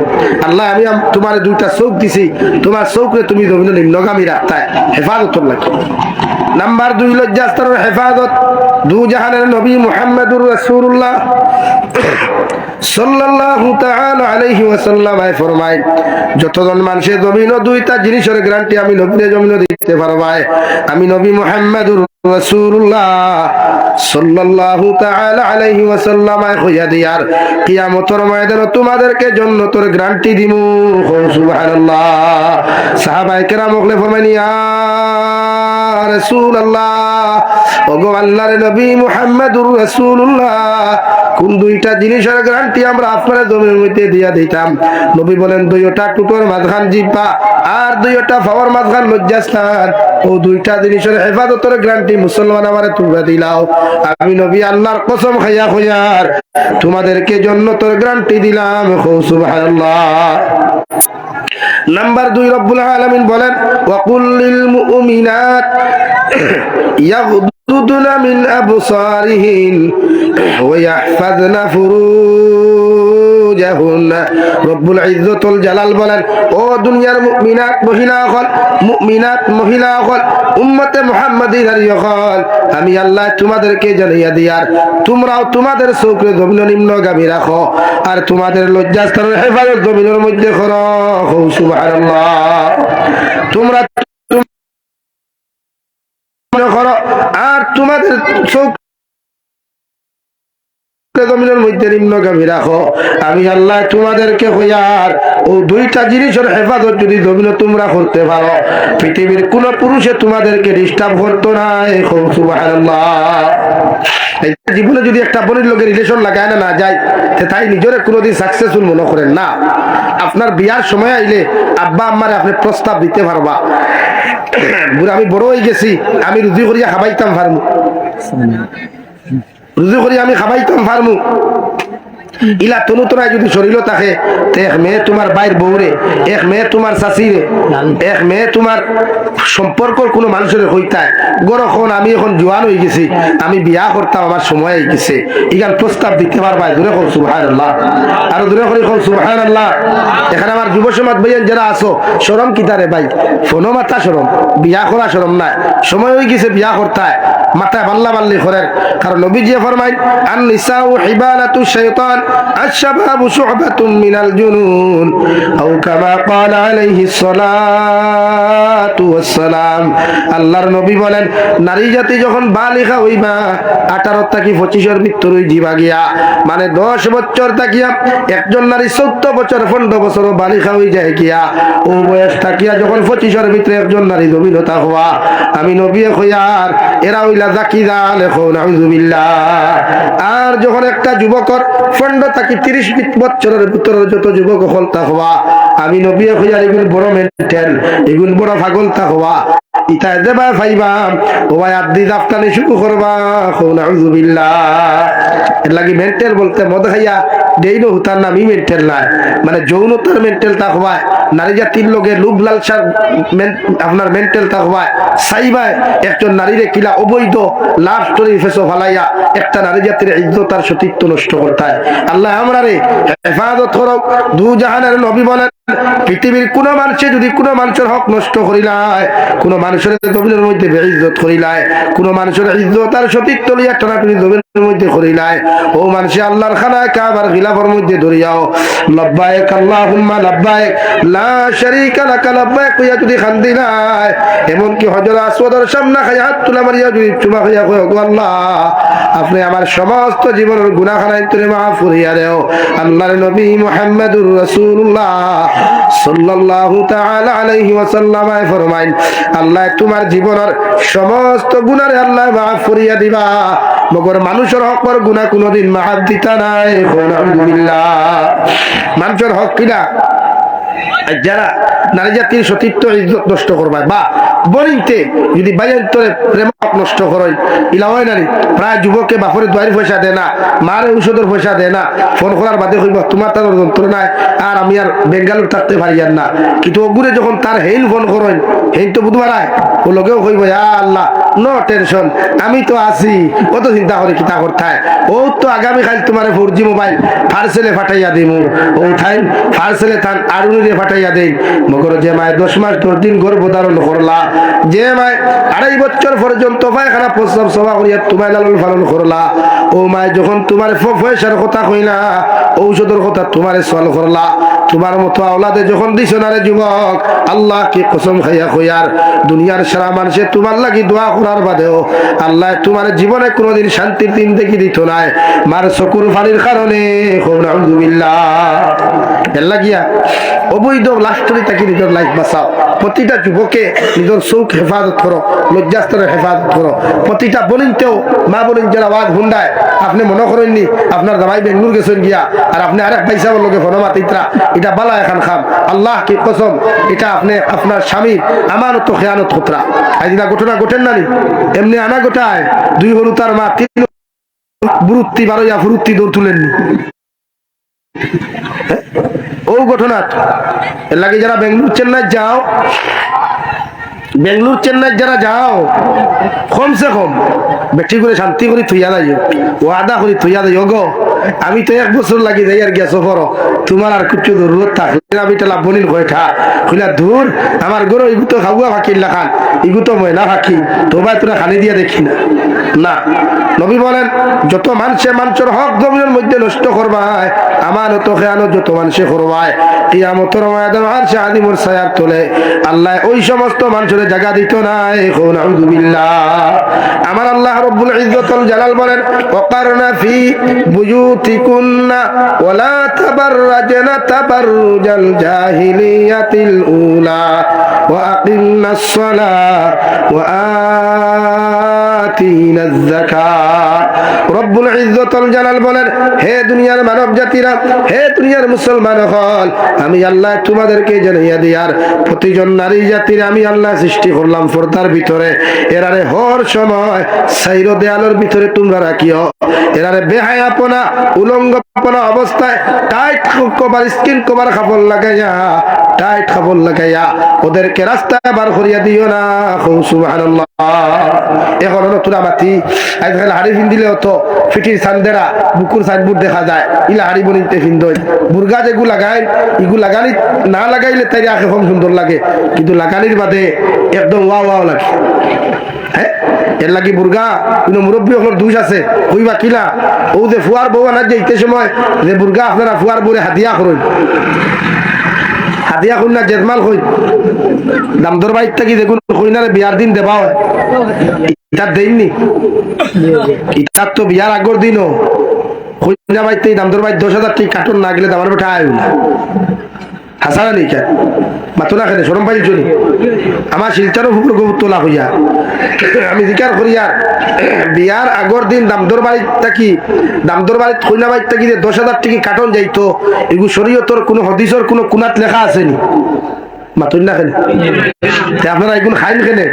আল্লাহ আমি তোমার 2টা চোখ দিছি, তোমার চোখে তুমি জমিন নিম্নগামী রাখতায় হেফাজত লাগে। নাম্বার 2 লজ্জাস্থানের হেফাজত। 2 জাহানের নবী মুহাম্মদুর রাসূলুল্লাহ সাল্লাল্লাহু তাআলা আলাইহি ওয়াসাল্লাম ফরমায়, যতজন মানুষের জমিন 2টা জিনিসের গ্যারান্টি আমি নবীর জমিন দিতে পারবাই, আমি নবী মুহাম্মদুর রাসূলুল্লাহ সাল্লাল্লাহু তাআলা আলাইহি ওয়াসাল্লাম কইয়া দিয়ার কিয়ামতের ময়দানে তোমাদেরকে জান্নাতের গ্যারান্টি দিমু। সুবহানাল্লাহ। সাহাবায়ে কেরাম ওগলে ফরমাইন, ইয়া রাসূলুল্লাহ, ওগো আল্লাহর নবী মুহাম্মদুর রাসূলুল্লাহ, কোন 2টা জিনিসের গ্যারান্টি আমরা আপনার জমির মধ্যে দিয়া দিতাম? নবী বলেন, 2টা টুটোর মাঝখান জিব্বা আর 2টা ফাওয়ার মাঝখান লজ্জাস্থান, ও 2টা জিনিসের হেফাজতের গ্যারান্টি মুসলমান আমারে তোমরা দিলাও। আমি নবী আল্লাহর কসম খাইয়া কইয়ার তোমাদেরকে জান্নাতের গ্যারান্টি দিলাম। সুবহানাল্লাহ। নাম্বার 2 রব্বুল আলামিন বলেন, ওয়া কুল্লিল মুমিনাত ইয়াগদুদনা মিন আবসারিহিন ওয়া ইয়াহফাযনা ফুরুজাহুন্না। রব্বুল ইজ্জতুল জালাল বলেন, ও দুনিয়ার মুমিনাত মহিলা হল উম্মতে মুহাম্মাদী নারী হল, আমি আল্লাহ তোমাদেরকে জানিয়ে দিয়ার তোমরাও তোমাদের চোখে জমিন নিম্নগামী রাখো, আর তোমাদের লজ্জাস্থানের হেফাজত জমিনের মধ্যে করো। সুবহানাল্লাহ। তোমরা মনে করো আর তোমাদের চোখ জমিনের মধ্যে নিম্নগামী রাখো, আমি আল্লাহ তোমাদেরকে হইয়ার ও দুইটা জিনিসের হেফাজত যদি জমিনে তোমরা করতে পারো, পৃথিবীর কোন পুরুষে তোমাদেরকে ডিস্টার্ব করতো না। সুবহানাল্লাহ। জীবনে যদি একটা বোনের লোকের রিলেশন লাগায় না যায়, তাই নিজের কোনোদিন সাকসেসফুল মনে করেন না। আপনার বিয়ার সময় আইলে আব্বা আম্মারে আপনি প্রস্তাব দিতে পারবা, আমি বড় হয়ে গেছি, আমি রুজি করিয়া খাবাইতাম পারবো, রুজি করি আমি খাবাইতাম পারমু। ইলা তনুতরায় যদি শরীর থাকে, এক মেয়ে তোমার বাইর বউরে, এক মেয়ে তোমার চাষিরে, এক মেয়ে তোমার সম্পর্কর কোনো মানুষের হইতায় গরখন আমি এখন জোয়ান হয়ে গেছি, আমি বিয়া করতাম, আমার সময় হয়ে গেছে, ইগান প্রস্তাব দিতে পারবা। দূরে কল সুবহানাল্লাহ, আর দূরে করে কল সুবহানাল্লাহ। এখানে আমার যুব সমাজ ভাইয়ান যারা আছো, শরম কিতারে ভাই, ফোনো মাথা শরম, বিয়া করা শরম নাই, সময় হয়ে গেছে বিয়া করতায়, মাথায় বাল্লা বাল্লি করেন। কারণ নবীজি ফরমাইন আন নিসাউ হিবালাতু শাইতান আশ-শাবাবু শু'বাতুম মিনাল জুনুন আও কামা ক্বালা আলাইহিস সালাতু ওয়াস সালাম। আল্লাহর নবী বলেন, নারী জাতি যখন বালিগা হইবা 18 থেকে 25 এর ভিতর হইবা গিয়া, মানে 10 বছর থাকিয়া একজন নারী 14 বছর 15 বছর বালিগা হই যায় গিয়া, ও বয়স থাকিয়া যখন 25 এর ভিতরে একজন নারী জমিনতা হওয়া, আমি নবী কইয়ার এরা হইলা জাকিরা, লেখো নাউযুবিল্লাহ। আর যখন একটা যুবকর 15 থেকে 30 বছরের ভিতরে যত যুবক হলতা হওয়া, আমি নবী কইয়ার এগুলো বড় মেন্টাল, এগুলো বড় পাগলতা হওয়া, ইতা দেবা ফাইবা ও ভাই আদি দাফতানি শুরু করবা, নাউযুবিল্লাহ। এর লাগি মেন্টাল বলতে মদ খাইয়া দেইনো হুতার নামই মেন্টাল নাই, মানে যৌনতার মেন্টাল তা হওয়ায়, নারী জাতির লোকে লুভ লালসার আপনার মেন্টাল তা হওয়ায়, সাইবায় একজন নারীরে কিলা অবৈধ লাভ স্টোরি ফেসো ফালাইয়া একটা নারী জাতির ইজ্জত আর সতীত্ব নষ্ট করতায়। আল্লাহ আমরা রে হেফাজত করুক। দু জাহানের নবী বলেন, পৃথিবীর কোন মানুষে যদি কোন মানুষের হক নষ্ট করিলায়, কোন মানুষের জমিনের মধ্যে বেইজ্জত করিলায়, কোন মানুষের ইজ্জত আর সতীত্ব লইয়া টানাটানি জমিনের মধ্যে করিলায়, ও মানুষে আল্লাহর খানায় কাবার খিলাফের মধ্যে ধরিয়াও লব্বাইক আল্লাহুম্মা লব্বাইক লা শারীকা লাকা লব্বাইক কইয়া যদি খান্দিলায়, এমন কি হজর আসওয়াদের সামনে খাইয়া হাত তুলা মারিয়া যদি চুমা খাইয়া কই, ওগো আল্লাহ আপনি আমার সমস্ত জীবনের গুনাহখানাই তুমি মাফ করিয়া দেও। আল্লাহর নবী মুহাম্মদুর রাসূলুল্লাহ সাল্লাল্লাহু তাআলা আলাইহি ওয়াসাল্লাম ফরমাইন, আল্লাহ তোমার জীবনের সমস্ত গুনাহ আল্লাহ মাফ করিয়া দিবা, মগর মানুষের হক পর গুনাহ কোনদিন মাফ দিতা নাই। আলহামদুলিল্লাহ। মানুষের হক কিনা যারা নারী জাতির সতীত্ব ইজ্জত নষ্ট করবা, বা বনিতে যদি বাইরে প্রেম নষ্ট করেন, ইলা হয় নারী প্রায় যুবকে বাপরে দুয়ারি পয়সা দেয় না, মার ঔষধের পয়সা দেয় না, ফোন করার বাদে হইব তোমার তার যন্ত্রণায় আর আমি আর বেঙ্গালুর থাকতে পারি আর না, কিন্তু ওগুরে যখন তার হেইন ফোন করেন, হেইন তো বুধবার ও লোকেও কইব আল্লাহ নো টেনশন, আমি তো আছি, কত চিন্তা করে কিতা করতে, ও তো আগামীকাল তোমার 4G মোবাইল পার্সেলে ফাটাইয়া দিমু, ও ঠাইন পার্সেলে থান আরুনিরে ফাটাইয়া দেন। মগর যে মায় 10 মাস 10 দিন গর্ভ ধারণ করলা, যে মায় 2.5 বছর পর্যন্ত পায়খানা প্রস্রাব সভা করিয়া তোমায় লালন পালন করলা, ও মায় যখন তোমার পয়সার কথা কইলা, ঔষধের কথা তোমারে সল করলা, তোমার মতো আওলাদে যখন দিছ না রে যুবক, আল্লাহ কি কসম খাইয়া কইয়ার দুনিয়ার সারা মানুষে তোমার লাগি দোয়া করার বাদেও আল্লাহ তোমার জীবনে কোনোদিন শান্তির দিন দেখি দিত নাই, মার চকুর পানির কারণে। আলহামদুলিল্লাহ। এর লাগিয়া অবৈধ লাস্টরি তাকে নিজের লাইফ বাঁচাও। প্রতিটা যুবকে নিজের চৌক হেফাজত করো, লজ্জাস্তরের হেফাজত করো। প্রতিটা বলিনতেও মা বলিন যারা ওয়াজ হুন্ডায়, আপনি মনে করেননি আপনার দামাই বেঙ্গুর গেছেন গিয়া আর আপনি আরেক পয়সা লোকে ফনমাতিত্রা, এটা বালা এখন খাম, আল্লাহ কি কসম, এটা আপনি আপনার স্বামীর আমানত খেয়ানত খতরা। আইদিনা ঘটনা ঘটেন নানি, এমনি আনা গোটায় 2 হলু তার মা 3 বুরুত্তি 12 ফুরুত্তি দৌড় তুলেননি, ও ঘটনা। এর লাগে যারা বেঙ্গলুর চেন্নাই যাও, বেঙ্গলুর চেন্নাই যারা যাও, কমসে কম বেটি করে শান্তি করে থইয়া যাই, ওয়াদা করে থইয়া যাই, গো আমি তো 1 বছর লাগি যাই আর গেছো পর, তোমার আর কিছু জরুরত থাকলে আমি টেলা বনিল কয়টা কইলা দূর আমার গরু এগু তো খাওয়া ফাঁকি লাখান, এগু তো ময়না ফাঁকি, তোবাই তোরা খানি দিয়া দেখি না। না, নবী বলেন যত মানুষের হক জমিনের মধ্যে নষ্ট করবায়, আমানত খেয়ানত যত মানুষে করবায়, কিয়ামতের ময়দানে আরশে আজিমের ছায়ার তলে আল্লাহ ওই সমস্ত মানুষের জায়গা দিত না। এখন আউযুবিল্লাহ। আমার আল্লাহ রব্বুল ইজ্জতুল জালাল বলেন ওয়াকারনা ফি বুয়ুতিকুন্না ওয়ালা তাবাররাজনা তাবাররুজাল জাহিলিয়াতিল উলা ওয়া আকিমনাস সালাহ ওয়া আতিনাজ যাকাত। রব্বুল ইজ্জতুল জালাল বলেন হে দুনিয়ার মানব জাতিরা, হে দুনিয়ার মুসলমান হল, আমি আল্লাহ তোমাদেরকে জানাইয়া দিয়ার প্রতিজন নারী জাতির আমি আল্লাহ সৃষ্টি করলাম পর্দার ভিতরে। এরারে হর সময় সাইরো দেয়ালের ভিতরে তোমরা রাখিও। এরারে বেহায়াপনা উলঙ্গপনা অবস্থায় টাইট কভার স্কিন কভার কাপড় লাগাইয়া, টাইট কাপড় লাগাইয়া ওদেরকে রাস্তায় বার করিয়া দিও না। সুবহানাল্লাহ। এখন নতুন মাতি আজকাল হাড়ি ফিন্দিলে হতো ফিটির সান্দেরা বুকুর সাইডবোর্ড দেখা যায়, ইলা হাড়ি বনিতে ফিন্দই বুর্গা যেগু লাগাই ইগু লাগানি না লাগাইলে তাই আঁকে কম সুন্দর লাগে, কিন্তু লাগানির বাদে একদম ওয়া ওয়াও লাগে। হ্যাঁ, এর লাগি বুর্গা কিন্তু মুরব্বী হলোর দোষ আছে। কইবা কিলা ও যে ফুয়ার বউ আনার যে ইতে সময় যে বুর্গা আপনারা ফুয়ার বউরে হাতিয়া করুন, হাতিয়া কই না জেজমাল কই দামদর বাইর থাকি দেখুন কইনারে বিয়ার দিন দেবা হয়, ইটার দেননি, ইটার তো বিয়ার আগর দিনও কইনা বাইতে দামদর বাইর 10,000 টাকা কার্টুন না গেলে দামার বেটা আয় না হাসানা নেই কেন মাতো না খেলে সরম পাই চলি আমার শিলচারও ফুকুর গোবর তোলা হইয়া আমি জিকার করিয়া বিয়ার আগর দিন দামদর বাড়ির থাকি দামদর বাড়ির কইনা বাড়ির থাকি 10,000 টাকা কার্টুন যাইতো, এগু শরীয়তর কোনো হদিসর কোনো কুনাত লেখা আসেনি মাতুন না খেলে আপনারা এগুন খাইন খেলে,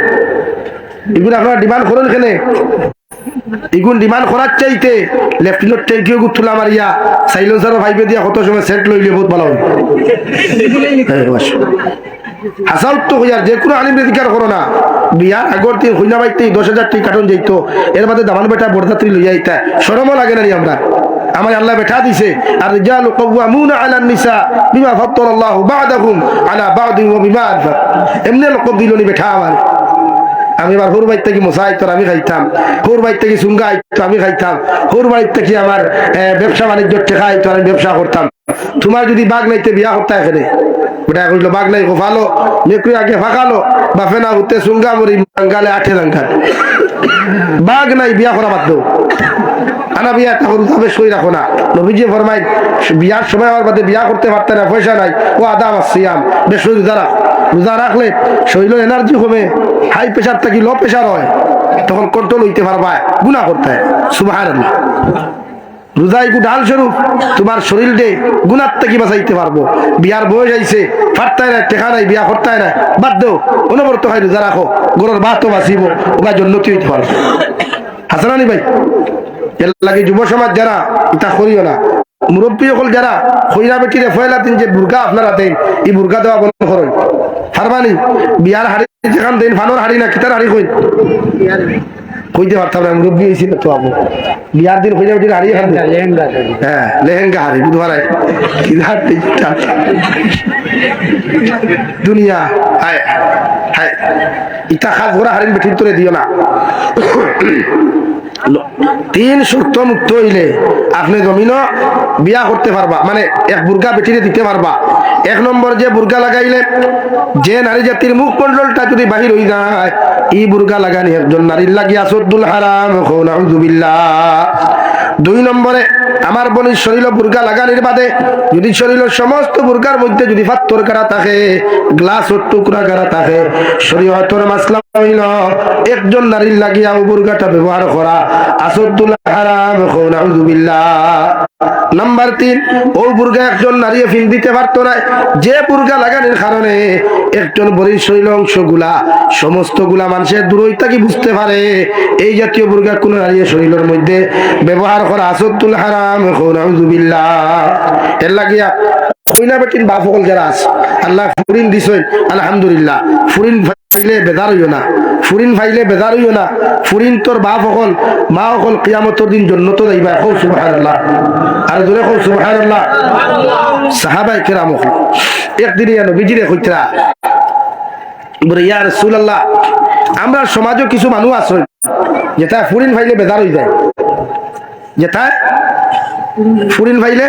এগুলো আপনারা ডিমান্ড করেন খেলে, এগুন ডিমান্ড করার চাইতে লেফটিনের ট্যাঙ্কিও গুতুলা মারিয়া সাইলেন্সারও ভাইবে দিয়া কত সময় সেট লইলে বহুত ভালো হবে। হাসাল তো হইয়ার যে কোনো আলিম অধিকার করো না, বিয়ার আগর দিন হইনা বাইতে 10,000 টাকা কার্টুন যাইতো, এর বাদে দামান বেটা বরযাত্রী লইয়া আইতা শরমও লাগে না আমরা। আমার আল্লাহ বেটা দিছে আর রিজালু কাওয়ামুনা আলান নিসা বিমা ফাদ্দালাল্লাহু বা'দাহুম আলা বা'দিন ওয়া বিমা আনফাক। এমনি লোক দিলনি বেটা আমার। আমি এবার হোর বাড়ির থেকে মশা আইতো আমি খাইতাম, হোর বাড়ির থেকে সুঙ্গা আইতো আমি খাইতাম, হোর বাড়ির থেকে আমার ব্যবসা বাণিজ্য টেকা আইতো আমি ব্যবসা করতাম। তোমার যদি বাঘ নাইতে বিয়া করতে এখানে ওটা কইলো বাঘ নাই গোফালো মেকুরি আগে ফাঁকালো বাফে না উঠতে সুঙ্গা মরি গালে 8 রাঙ্গাল বাঘ নাই বিয়া করা বাধ্য আনা বিয়া তখন তবে সই রাখো না। নবীজি ফরমাই বিয়ার সময় আমার বাদে বিয়া করতে পারতে না, পয়সা নাই, ও আদাম আসিয়াম বেশ রোজা রাখ, রোজা রাখলে শরীর এনার্জি কমে, হাই প্রেশার থাকি লো প্রেশার হয়, তখন কন্ট্রোল হইতে পারবা, গুনাহ করতে হয়। সুবহানাল্লাহ। রোজা একটু ঢাল স্বরূপ তোমার শরীর দে গুনার থেকে বাঁচাইতে পারবো। বিয়ার বয়স আইছে ফাটতায় না, টেকা নাই, বিয়া করতায় না, বাদ দেও অনবরত হয় রোজা রাখো, গরুর বাতও বাঁচিব, ওগা জন্নতি হইতে পারবো। হাসানানি ভাই এর লাগে যুব সমাজ যারা এটা করিও না, মুরব্বী সকল যারা খইরা বেটিরে ফয়লা দিন যে বুর্গা আপনারা দেন, এই বুর্গা দেওয়া বন্ধ করেন। ফারবানি বিয়ার হাড়ি যেখান দেন ফানোর হাড়ি না কিতার হাড়ি কই কইতে পারতাম না, মুরব্বী হয়েছিল তো আবু বিয়ার দিন খইরা বেটির হাড়ি এখান হ্যাঁ লেহেঙ্গা হাড়ি বুধবারায় দুনিয়া হায় হায় ইটা খাস ঘোরা হাড়ির বেটির তোরে দিও না। 3 শর্ত মুক্ত হইলে আপনি জমিন বিয়া করতে পারবা, মানে এক বুর্গা বেটিরে দিতে পারবা। 1 নম্বর যে বুর্গা লাগাইলে যে নারী জাতির মুখ মন্ডলটা যদি বাহির হয়ে যায়, এই বুর্গা লাগানি একজন নারীর লাগিয়া সদ্দুল হারাম। নাউযুবিল্লাহ। 2 নম্বরে আমার বোনের শরীর বুর্গা লাগানির বাদে যদি শরীরের সমস্ত বুর্গার মধ্যে যদি পাথর কাটা থাকে, গ্লাসের টুকরা কাটা থাকে, শরীয়তের মাসলা হইল একজন নারীর লাগিয়া ও বুর্গাটা ব্যবহার করা আসদ্দুল হারাম। নাউযুবিল্লাহ। নাম্বার 3 ও বুর্গা একজন নারী ফিন দিতে পারতো না, যে বুর্গা লাগানোর কারণে একজন বড়ির শরীর অংশগুলা সমস্তগুলা মানুষের দূরই থাকি বুঝতে পারে, এই জাতীয় বুর্গা কোন নারীর শরীরের মধ্যে ব্যবহার করা আসদ্দুল হারাম। নাউযুবিল্লাহ। এর লাগিয়া কইনা বেটিন বাপ সকল যারা আছে আল্লাহ ফুরিন দিছেন আলহামদুলিল্লাহ, ফুরিন ফাইলে বেজার হইও না, ফুরিন ফাইলে বেজার হইও না। ফুরিন তোর বাপ সকল মা সকল কিয়ামতের দিন জান্নাতে যাইবা। কও সুবহানাল্লাহ। আর জোরে কও সুবহানাল্লাহ। সাহাবায়ে কেরাম একদিন নবীজিরে কইতরা বলে ইয়া রাসূলুল্লাহ আমরা সমাজও কিছু মানুষ আছে যেটা ফুরিন ফাইলে বেজার হয়ে যায়, যেটা ফুরিন ফাইলে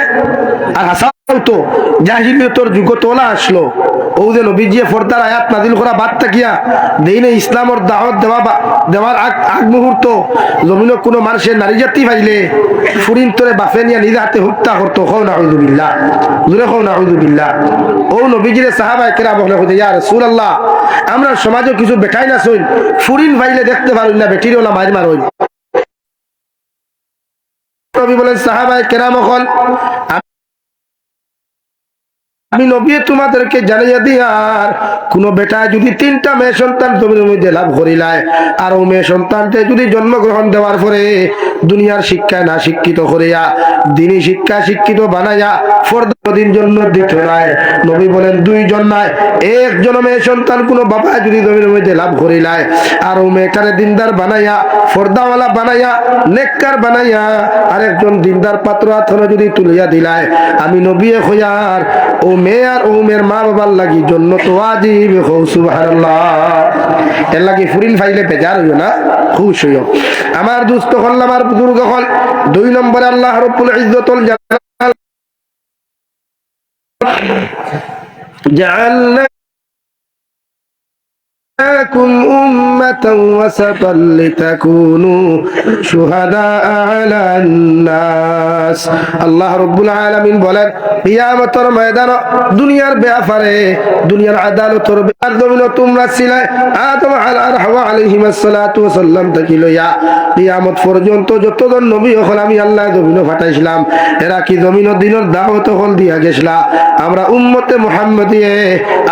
আর হাসাও তো জাহিলিয়তর যুগ তোলা আসলো ও যে নবীজি ফরদার আয়াত নাজিল করা বাদ থাকিয়া দেইনে ইসলামর দাওয়াত দেওয়ার আগ মুহূর্ত জমিন কোনো মানুষের নারী জাতি পাইলে ফুরিন তোরে বাফে নিয়ে নিজে হাতে হত্যা করতো। খাও নাউযুবিল্লাহ, জোরে খাও নাউযুবিল্লাহ। ও নবীজির সাহাবায়ে কেরাম বলে ইয়া রাসূলুল্লাহ, আমরা সমাজে কিছু বেটাই না সইন ফুরিন পাইলে দেখতে পারুন না বেটির ওলা মার মারইন। নবী বলেন সাহাবায়ে কেরাম হল আমি নবী তোমাদেরকে জানিয়ে দিই, আর কোন বেটা যদি 3টা মেয়ে সন্তান জমির মধ্যে লাভ করিলায় আর ও মেয়ে সন্তানকে যদি জন্মগ্রহণ দেওয়ার পরে দুনিয়ার শিক্ষায় না শিক্ষিত করিয়া দিনী শিক্ষা শিক্ষিত বানাইয়া ফরদিন জন্য দিত নাই। নবী বলেন 2 জন নাই, 1 জন মেয়ে সন্তান কোন বাবা যদি জমির মধ্যে লাভ করিলায় আর ও মেয়েটারে দিনদার বানাইয়া ফর্দাওয়ালা বানাইয়া নেককার বানাইয়া আর একজন দিনদার পাত্র হাতে যদি তুলিয়া দিলায় আমি নবী হইয়ার ও মেয়ে আর ও মেয়ের মা বাবার লাগি জন্য তো ওয়াজিব। সুবহানাল্লাহ। এর লাগি ফুরিন ফাইলে বেজার হইও না, খুশ হইও। আমার দুস্থ হল আমার বুজুর্গ হল 2 নম্বরে আল্লাহ রাব্বুল ইজ্জতুল জালাল জাআলনা لكم أمة وسطا لتكونوا شهداء على الناس। আল্লাহ রাব্বুল আলামিন বলেন কিয়ামতের ময়দানে দুনিয়ার ব্যাপারে দুনিয়ার আদালতের ব্যাপারে জমিন তোমরা ছিলে আদম আর হাওয়া আলাইহিস সালাতু ওয়াস সালাম থেকে লইয়া কিয়ামত পর্যন্ত যতজন নবী হল আমি আল্লাহ জমিনে পাঠাইছিলাম এরা কি জমিনের দিনের দাওয়াত হল দিয়া গেছলা। আমরা উম্মতে মুহাম্মাদিয়ে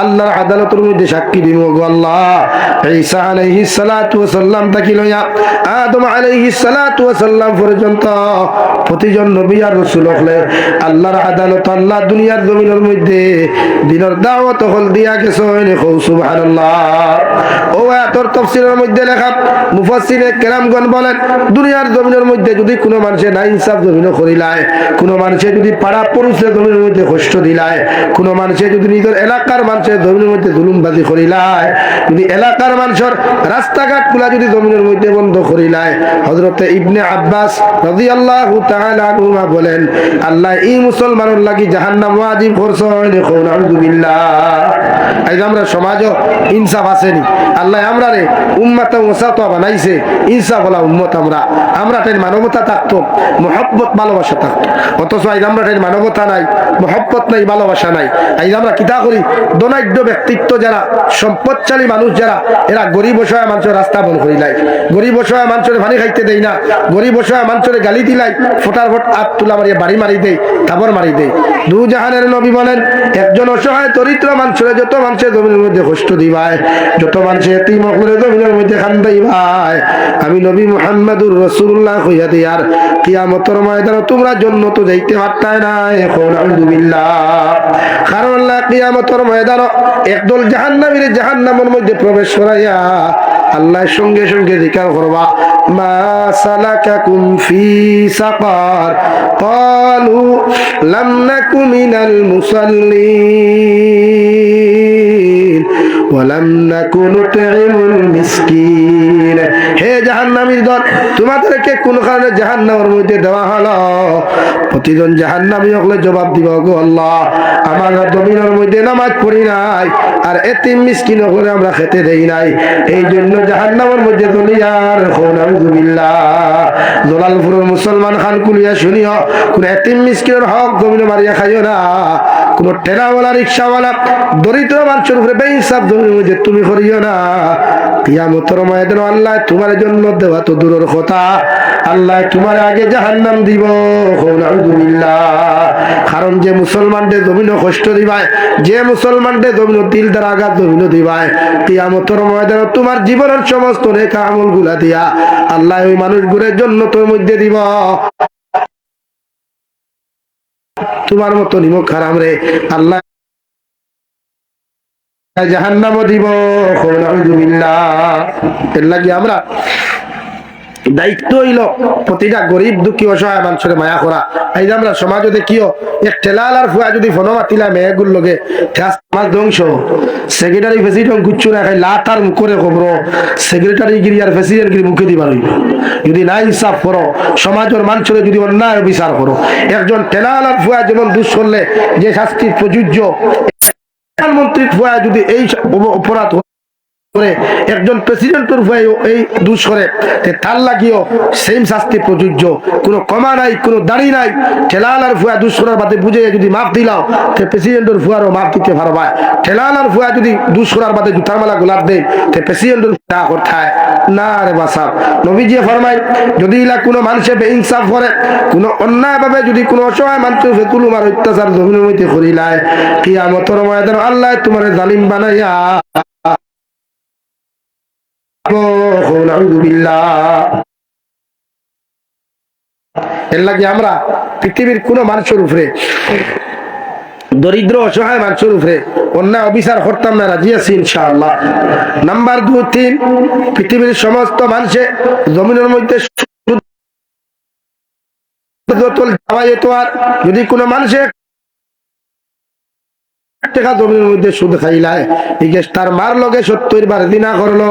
আল্লাহর আদালতের মধ্যে সাক্ষী দিব গো আল্লাহ। ঈসা আলাইহিস সালাতু ওয়াস সালাম থেকে লইয়া আদম আলাইহিস সালাতু ওয়াস সালাম পর্যন্ত প্রতিজন নবী আর রাসূল হলে আল্লাহর আদালত আল্লাহ দুনিয়ার জমিনের মধ্যে দিনের দাওয়াত হল দিয়া গেছেন। সুবহানাল্লাহ। ও আয়াতের তাফসীরের মধ্যে লেখা মুফাসসিরে কেরামগণ বলেন দুনিয়ার জমিনের মধ্যে যদি কোনো মানুষে না ইনসাফ জমিনে করিলায়, কোনো মানুষে যদি পাড়া পড়োশে জমিনের মধ্যে কষ্ট দিলায়, কোনো মানুষে যদি নিজের এলাকার মানুষের জমিনের মধ্যে জুলুমবাজি করিলায়, যদি এলাকার মানুষের রাস্তাঘাট গুলা যদি জমিনের মধ্যে বন্ধ করিলায়, হযরতে ইবনে আব্বাস রাদিয়াল্লাহু তাআলা আনহুমা বলেন আল্লাহ এই মুসলমানের লাগি জাহান্নাম ওয়াজিব করছেন। নাউযুবিল্লাহ। আজ আমরা সমাজে ইনসাফ আসেনি, আল্লাহ আমরা রে উম্মাতা ওয়াসাতা বানাইছে ইনসাফ ওয়ালা উম্মত। আমরা তাই মানবতা থাকতো, মহব্বত ভালোবাসা থাকতো, অথচ আজ আমরা তাই মানবতা নাই, মহব্বত নাই, ভালোবাসা নাই। আজ আমরা কিতা করি দনাঢ্য ব্যক্তিত্ব যারা সম্পদশালী মানুষ যারা এরা গরিব অসহায় মানুষের রাস্তা বন্ধ করিলাই, গরিব অসহায় মানুষের পানি খাইতে দেয় না, গরিব অসহায় মানুষের গালি দিলাই, ফোটার ফোট আপ তুলা মারিয়ে বাড়ি মারি দেয়, তারপর মারি দেয়। দু জাহানের নবী বলেন একজন অসহায় দরিদ্র মানুষের যত মানুষের জমিনের মধ্যে কষ্ট দিবায়, যত মানুষের এতিম হলে জমিনের মধ্যে কান্দাইবায়, আমি নবী মুহাম্মদুর রাসূলুল্লাহ কইয়া দিয়ার কিয়ামতের ময়দানে তোমরা জান্নাতে যাইতে পারতাই না। এখন আলহামদুলিল্লাহ। কারণ আল্লাহ কিয়ামতের ময়দানে একদল জাহান্নামীর জাহান্নামের মধ্যে প্রবেশ করাইয়া আল্লাহ সঙ্গে সঙ্গে জিকির করবা মা সালাকাকুম ফি সাকার ক্বালু লাম নাকু মিনাল মুসাল্লিন ওয়া লাম নাকু নুতঈমুল মিসকিন। হে জাহান্নামীর দল, তোমাদেরকে কোন কারণে জাহান্নামের মধ্যে দেওয়া হলো? প্রতিজন জাহান্নামী হলে জবাব দিব গো আল্লাহ আমার জমিনের মধ্যে নামাজ পড়ি নাই আর এতিম মিসকিন হলে আমরা খেতে দেই নাই, এই জন্য জাহান্নামের মধ্যে দলিয়ার। নাউযুবিল্লাহ। জলালপুরের মুসলমান খান কুলিয়া শুনিও কোন এতিম মিসকিনের হক জমিনে মারিয়া খাইও না, কোন ঠেলাওয়ালা রিকশাওয়ালা দরিদ্র মানুষের উপরে বেইনসাফ জমিনের মধ্যে তুমি করিও না। কিয়ামতের ময়দানে আল্লাহ তোমার জন্য দেওয়া তো দূরের কথা, আল্লাহ তোমার আগে জাহান্নাম দিব। নাউযুবিল্লাহ। কারণ যে মুসলমানদের জমিনে কষ্ট দিবায়, যে মুসলমানদের জমিনে দিল দ্বারা আঘাত জমিনে দিবায়, কিয়ামতের ময়দানে তোমার জীবনের সমস্ত নেক আমল গুলা দিয়া আল্লাহ ওই মানুষগুলোর জন্য তোর মধ্যে দিব। তোমার মতো নিমক হারাম রে আল্লাহ জাহান্নামও দিব। নাউযুবিল্লাহ। এর লাগি আমরা দায়িত্ব হইল প্রতিটা গরিব দুঃখী অসহায় মানুষের মায়া করা। এই যে আমরা সমাজে দেখিও এক ঠেলাল আর ফুয়া যদি ফোন মাতিলা মেয়েগুর লগে সমাজ ধ্বংস। সেক্রেটারি প্রেসিডেন্ট গুচ্ছু না খাই লাতার মুখরে খবর সেক্রেটারি গিরি আর প্রেসিডেন্ট গিরি মুখে দিবার হইল। যদি না ইনসাফ করো সমাজের মানুষের যদি অন্যায় বিচার করো, একজন ঠেলাল আর ফুয়া যেমন দুষ করলে যে শাস্তি প্রযোজ্য, প্রধানমন্ত্রীর ফুয়া যদি এই অপরাধ করে একজন প্রেসিডেন্টের ভয়ে এই দুষ করে তার লাগিও সেম শাস্তি প্রযোজ্য। কোনো কমা নাই, কোনো দাড়ি নাই। ঠেলাল আর ভুয়া দুষ করার বাদে বুঝে যদি মাপ দিলাও তে প্রেসিডেন্টের ভুয়ারও মাপ দিতে পারবা। ঠেলাল আর ভুয়া যদি দুষ করার বাদে জুতার মালা গোলাপ দেয় তে প্রেসিডেন্টের ভুয়া কোথায় না রে বাসাব। নবীজি ফরমায় যদি ইলা কোনো মানুষে বেইনসাফ করে, কোনো অন্যায় ভাবে যদি কোনো অসহায় মানুষের ফেতুলুম আর অত্যাচার জমিনের মধ্যে করিলায়, কিয়ামতের ময়দানে আল্লাহ তোমার জালিম বানাইয়া এর লাগে আমরা পৃথিবীর কোন মানুষের উপরে, দরিদ্র অসহায় মানুষের উপরে অন্যায় অবিচার করতাম না, রাজি আছি ইনশাআল্লাহ। নাম্বার 2, 3, পৃথিবীর সমস্ত মানুষে জমিনের মধ্যে যদি কোনো মানুষে টাকা জমির মধ্যে সুদ খাইলায় তার মার লগে 70 বার জিনা করলো,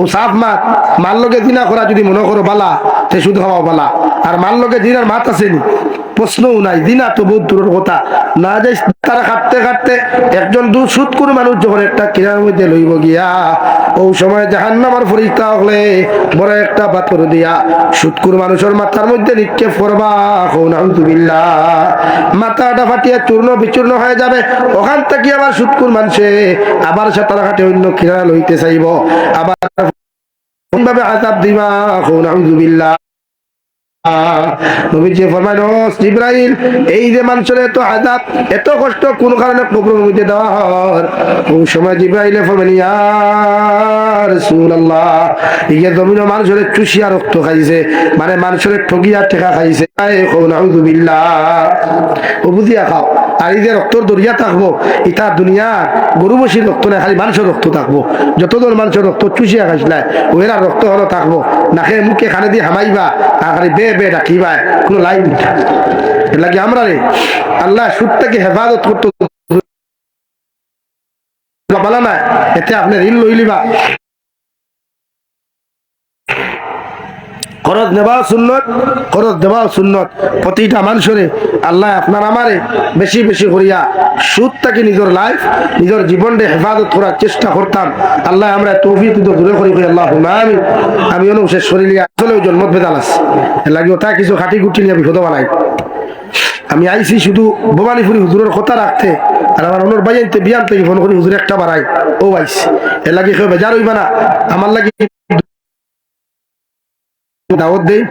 ও সাফ মাত মার লগে জিনা করা যদি মনে করো বালা সে সুদ খাওয়া বালা। আর মার লগে জিনার মাত আসেনি প্রশ্নও নাই, দিনা তো বহুত দূরের কথা না যাই। তারা কাটতে কাটতে একজন সুদ করে মানুষ যখন একটা কিনার মধ্যে লইব গিয়া ও সময় জাহান্নামের ফরিস্তা হলে বড় একটা পাথর দিয়া সুদকুর মানুষের মাথার মধ্যে নিক্ষেপ করবা, নাউযুবিল্লাহ। মাথাটা ফাটিয়া চূর্ণ বিচূর্ণ হয়ে যাবে। ওখান থেকে আবার সুদকুর মানুষে আবার সে তারা কাটে অন্য কিনারা লইতে চাইব, আবার ভাবে আযাব দিবা, নাউযুবিল্লাহ। নবীজি ফরমায় জিবরাইল এই যে মানুষের এত আযাব এত কষ্ট কোন কারণে কবরের মধ্যে দেওয়া হয়। ওই সময় জিবরাইল ফরমায় ইয়া রাসূলুল্লাহ, এই যে জমিন মানুষের চুষিয়া রক্ত খাইছে, মানে মানুষের ঠগিয়া টেকা খাইছে, নাউযুবিল্লাহ। ও বুঝিয়া খাও। আর এই যে রক্তর দরিয়া থাকবো ইটা দুনিয়া গরু বসির রক্ত না, খালি মানুষের রক্ত থাকবো। যতজন মানুষের রক্ত চুষিয়া খাইছিলায় ওরা রক্ত হলো থাকবো, নাকে মুখে খানে দিয়ে হামাইবা আর খালি বে বে ডাকিবা, কোনো লাইন লাগে। আমরা রে আল্লাহ সুদটাকে হেফাজত করতে বলা না, এতে আপনি ঋণ লইলিবা। খরচ নেওয়া সুন্নত, খরচ দেওয়া সুন্নত। প্রতিটা মানুষের আল্লাহ আপনার আমারে বেশি বেশি করিয়া সুদটাকে নিজের লাইফ নিজের জীবনকে হেফাজত করার চেষ্টা করতাম। আল্লাহ আমরা তৌফিক দূরে করি আল্লাহ আমিন। আমি অনু শেষ করিলি আসলে ওই জন্মত বেদাল আছে লাগে ওটা কিছু খাটি গুটি নিয়ে বিপদ বানাই। আমি আইসি শুধু ভবানীপুরি হুজুরের কথা রাখতে, আর আমার অনুর বাইতে বিয়ান থেকে ফোন করি হুজুর একটা বাড়াই ও আইসি এর লাগে কেউ বেজার হইবা না। আমার লাগে দাওয়াত দেই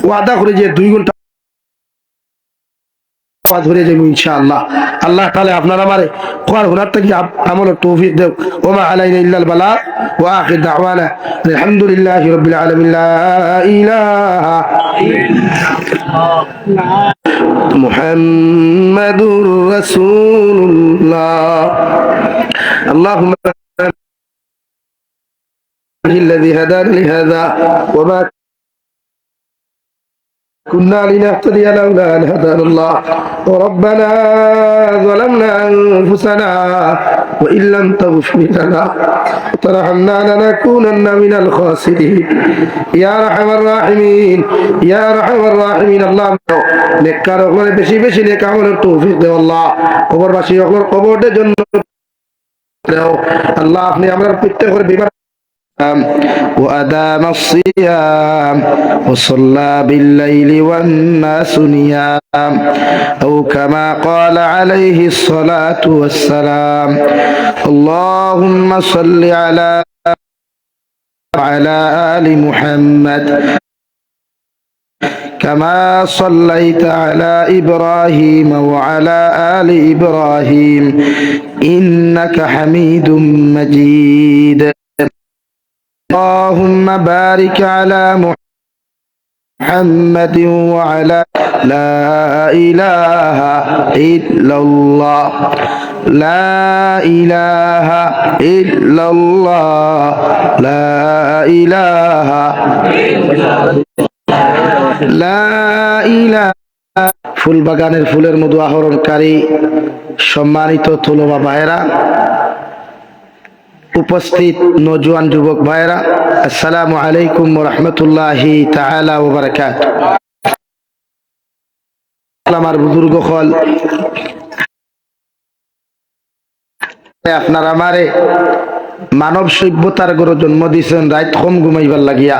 ওয়াদা করে যে 2 ঘন্টা ধরে যাবো ইনশাআল্লাহ। আল্লাহ তাআলা আপনার আমারে কোরআন হুনার থেকে আমলের তৌফিক দেও। ওমা আলাইনা ইল্লাল বালাগ ওয়া আখির দাওয়ানা আলহামদুলিল্লাহি রাব্বিল আলামিন। লা ইলাহা ইল্লাল্লাহ মুহাম্মাদুর রাসূলুল্লাহ। আল্লাহুম্মা الذي هدانا لهذا وما كنا لنهتدي لولا أن هدانا الله وربنا ظلمنا أنفسنا وإن لم تغفر لنا وترحمنا لنكونن من الخاسرين يا أرحم الراحمين يا أرحم الراحمين। الله নেককার ওপরে বেশি বেশি নেক আমলের তৌফিক দাও আল্লাহ। কবরবাসী ওপর কবরের জন্য দাও আল্লাহ। আপনি আমরা প্রত্যেকের বিবাহ وأدام الصيام وصلى بالليل والناس نيام أو كما قال عليه الصلاة والسلام اللهم صل على آل محمد كما صليت على إبراهيم وعلى آل إبراهيم إنك حميد مجيد اللهم بارك على محمد محمد وعلى لا إله إلا الله لا إله إلا الله لا إله لا إله ফুল বাগানের ফুলের মধু আহরণকারী সম্মানিত তলবা ভাইরা, উপস্থিত নওজোয়ান যুবক ভাইরা, আসসালামু আলাইকুম ওয়া রাহমাতুল্লাহি তাআলা ওয়া বারাকাতুহু। আমার বুজুর্গ হল আপনার আমারে মানব সভ্যতার গড় জন্ম দিয়েছেন, রাত কম ঘুমাইবার লাগিয়া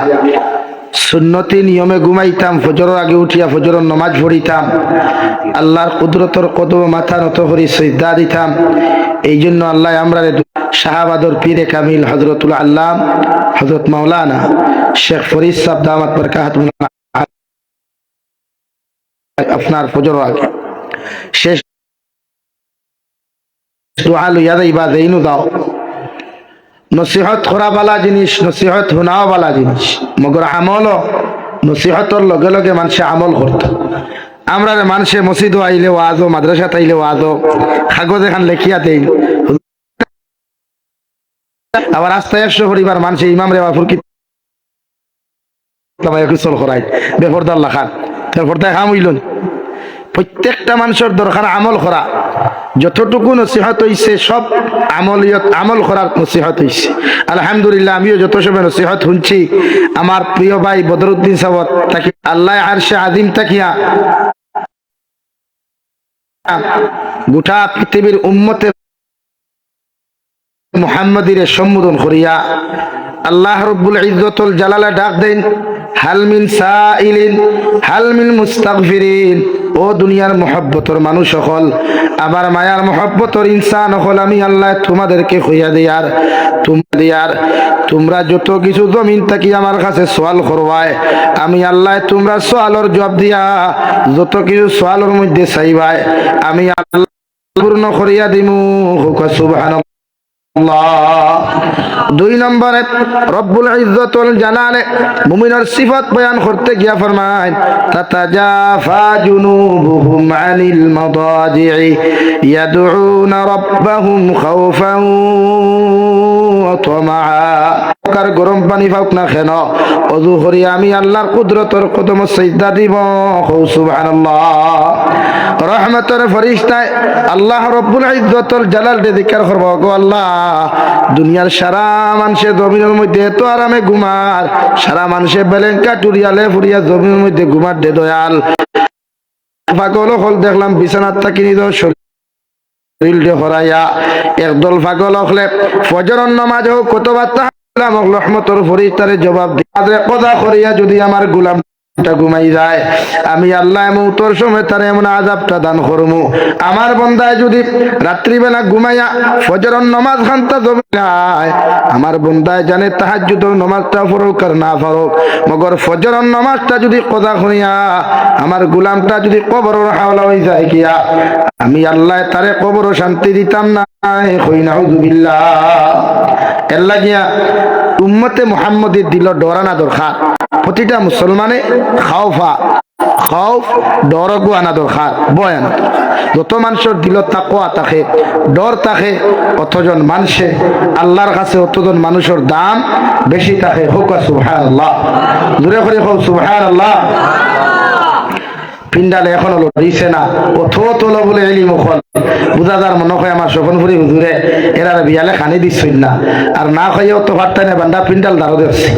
সুন্নতি নিয়মে ঘুমাইতাম, ফজরের আগে উঠিয়া ফজরের নামাজ পড়িতাম, আল্লাহর কুদরতর কদমে মাথা নত করি সিজদা দিতাম। এই জন্য আল্লাহ আমরা শাহাবাদর পীরে কামিল হযরতুল আল্লাম হযরত মাওলানা শেখ ফরিদ সাহেব দামাত বরকাতুহু আপনার ফজরের আগে শেষ দোয়া লইয়া যাইবা, দেইনু দাও। নসিহত করা বালা জিনিস, নসিহত শোনাও বালা জিনিস, মগর আমল নসিহতর লগে লগে মানুষে আমল করত। আমরা মানুষে মসজিদ আইলে ওয়াজো, মাদ্রাসা আইলে ওয়াজো, কাগজ এখান লেখিয়া দেই, আবার রাস্তায় 100 পরিবার মানুষে ইমাম রে বাফুর কিচল করাই বেপরদার লাখান বেপরদায় খাম হইল। প্রত্যেকটা মানুষের দরকার আমল করা, যতটুকু নসিহত হইছে সব আমলিয়ত আমল করার নসিহত হইছে। আলহামদুলিল্লাহ, আমিও যত সময় নসিহত শুনছি আমার প্রিয় ভাই বদরুদ্দিন সাহেব তাকে আল্লাহ আরশে আজিম তাকিয়া গোটা পৃথিবীর উম্মতের মুহাম্মাদিরে সম্বোধন করিয়া আল্লাহ রব্বুল ইজ্জতুল জালালে ডাক দেন, হাল মিন সাইলিন হাল মিন মুস্তাগফিরিন। ও দুনিয়ার মহব্বতর মানুষ সকল, আবার মায়ার মহব্বতর ইনসান সকল, আমি আল্লাহ তোমাদেরকে কইয়া দিয়ার তোমরা যত কিছু জমিন থাকি আমার কাছে সওয়াল করবাই, আমি আল্লাহ তোমরা সওয়ালের জবাব দিয়া যত কিছু সওয়ালের মধ্যে চাইবাই আমি আল্লাহ পূর্ণ করিয়া দিমু। সুবহানাল্লাহ। 2 নম্বরে রব্বুল ইজ্জতুল জালালে মুমিনের সিফাত বয়ান করতে গিয়া ফরমায়, তাতাজাফা জুনুবুহুম আনিল মাদাজি'i ইয়াদউনা রাব্বাহুম খাওফান ওয়া তামাআ। কার গরম পানি পাওক না কেন, ওযু করি আমি আল্লাহর কুদরতের কদমে সিজদা দিব। সুবহানাল্লাহ। রহমতের ফেরেশতায় আল্লাহ রব্বুল ইজ্জতুল জালাল রে জিকির করব, গো আল্লাহ দুনিয়ার সারা মানুষে জমিনের মধ্যে তো আরামে ঘুমার, সারা মানুষে বেলেঙ্কা টুরিয়ালে ফুরিয়া জমিনের মধ্যে ঘুমার দে দয়াল। পাগল হল দেখলাম বিছানার থাকি নিজের শরীর হরাইয়া, একদল পাগল হলে ফজরের নামাজ হোক কতবার তাহলাম রহমতের ফেরেশতারে জবাব দিয়ে কথা করিয়া যদি আমার গোলাম ঘুমাই যায়, আমি আল্লাহ মৌতর সময় তার এমন আযাবটা দান করমু। আমার বন্দায় যদি রাত্রিবেলা ঘুমাইয়া ফজরের নামাজ খান্তা জমে যায়, আমার বন্দায় জানে তাহাজ্জুদের নামাজটা ফরক আর না ফরক, মগর ফজরের নামাজটা যদি কদা করিয়া আমার গোলামটা যদি কবরের হাওলা হয়ে যায় গিয়া, আমি আল্লাহ তারে কবরও শান্তি দিতাম না। কই নাউযুবিল্লাহ। এর লাগিয়া উম্মতে মুহাম্মদের দিল ডরানা দরকার। প্রতিটা মুসলমানে খাউফ ডরগু আনা দরকার, ভয় আনা। যত মানুষের দিল তাকওয়া থাকে, ডর থাকে, অতজন মানুষে আল্লাহর কাছে অতজন মানুষের দাম বেশি থাকে। হোক সুবহানাল্লাহ, জোরে করে হোক সুবহানাল্লাহ। পিন্ডালে এখনো লড়িছে না, অথ বলে এলিম ওখল বুঝাদার মনে হয় আমার স্বপনপুরি হুজুরে এরা বিয়ালে খানি দিচ্ছেন না, আর না খাইও তো ভাত না বান্ডা পিন্ডাল দাঁড়ো দেখছি।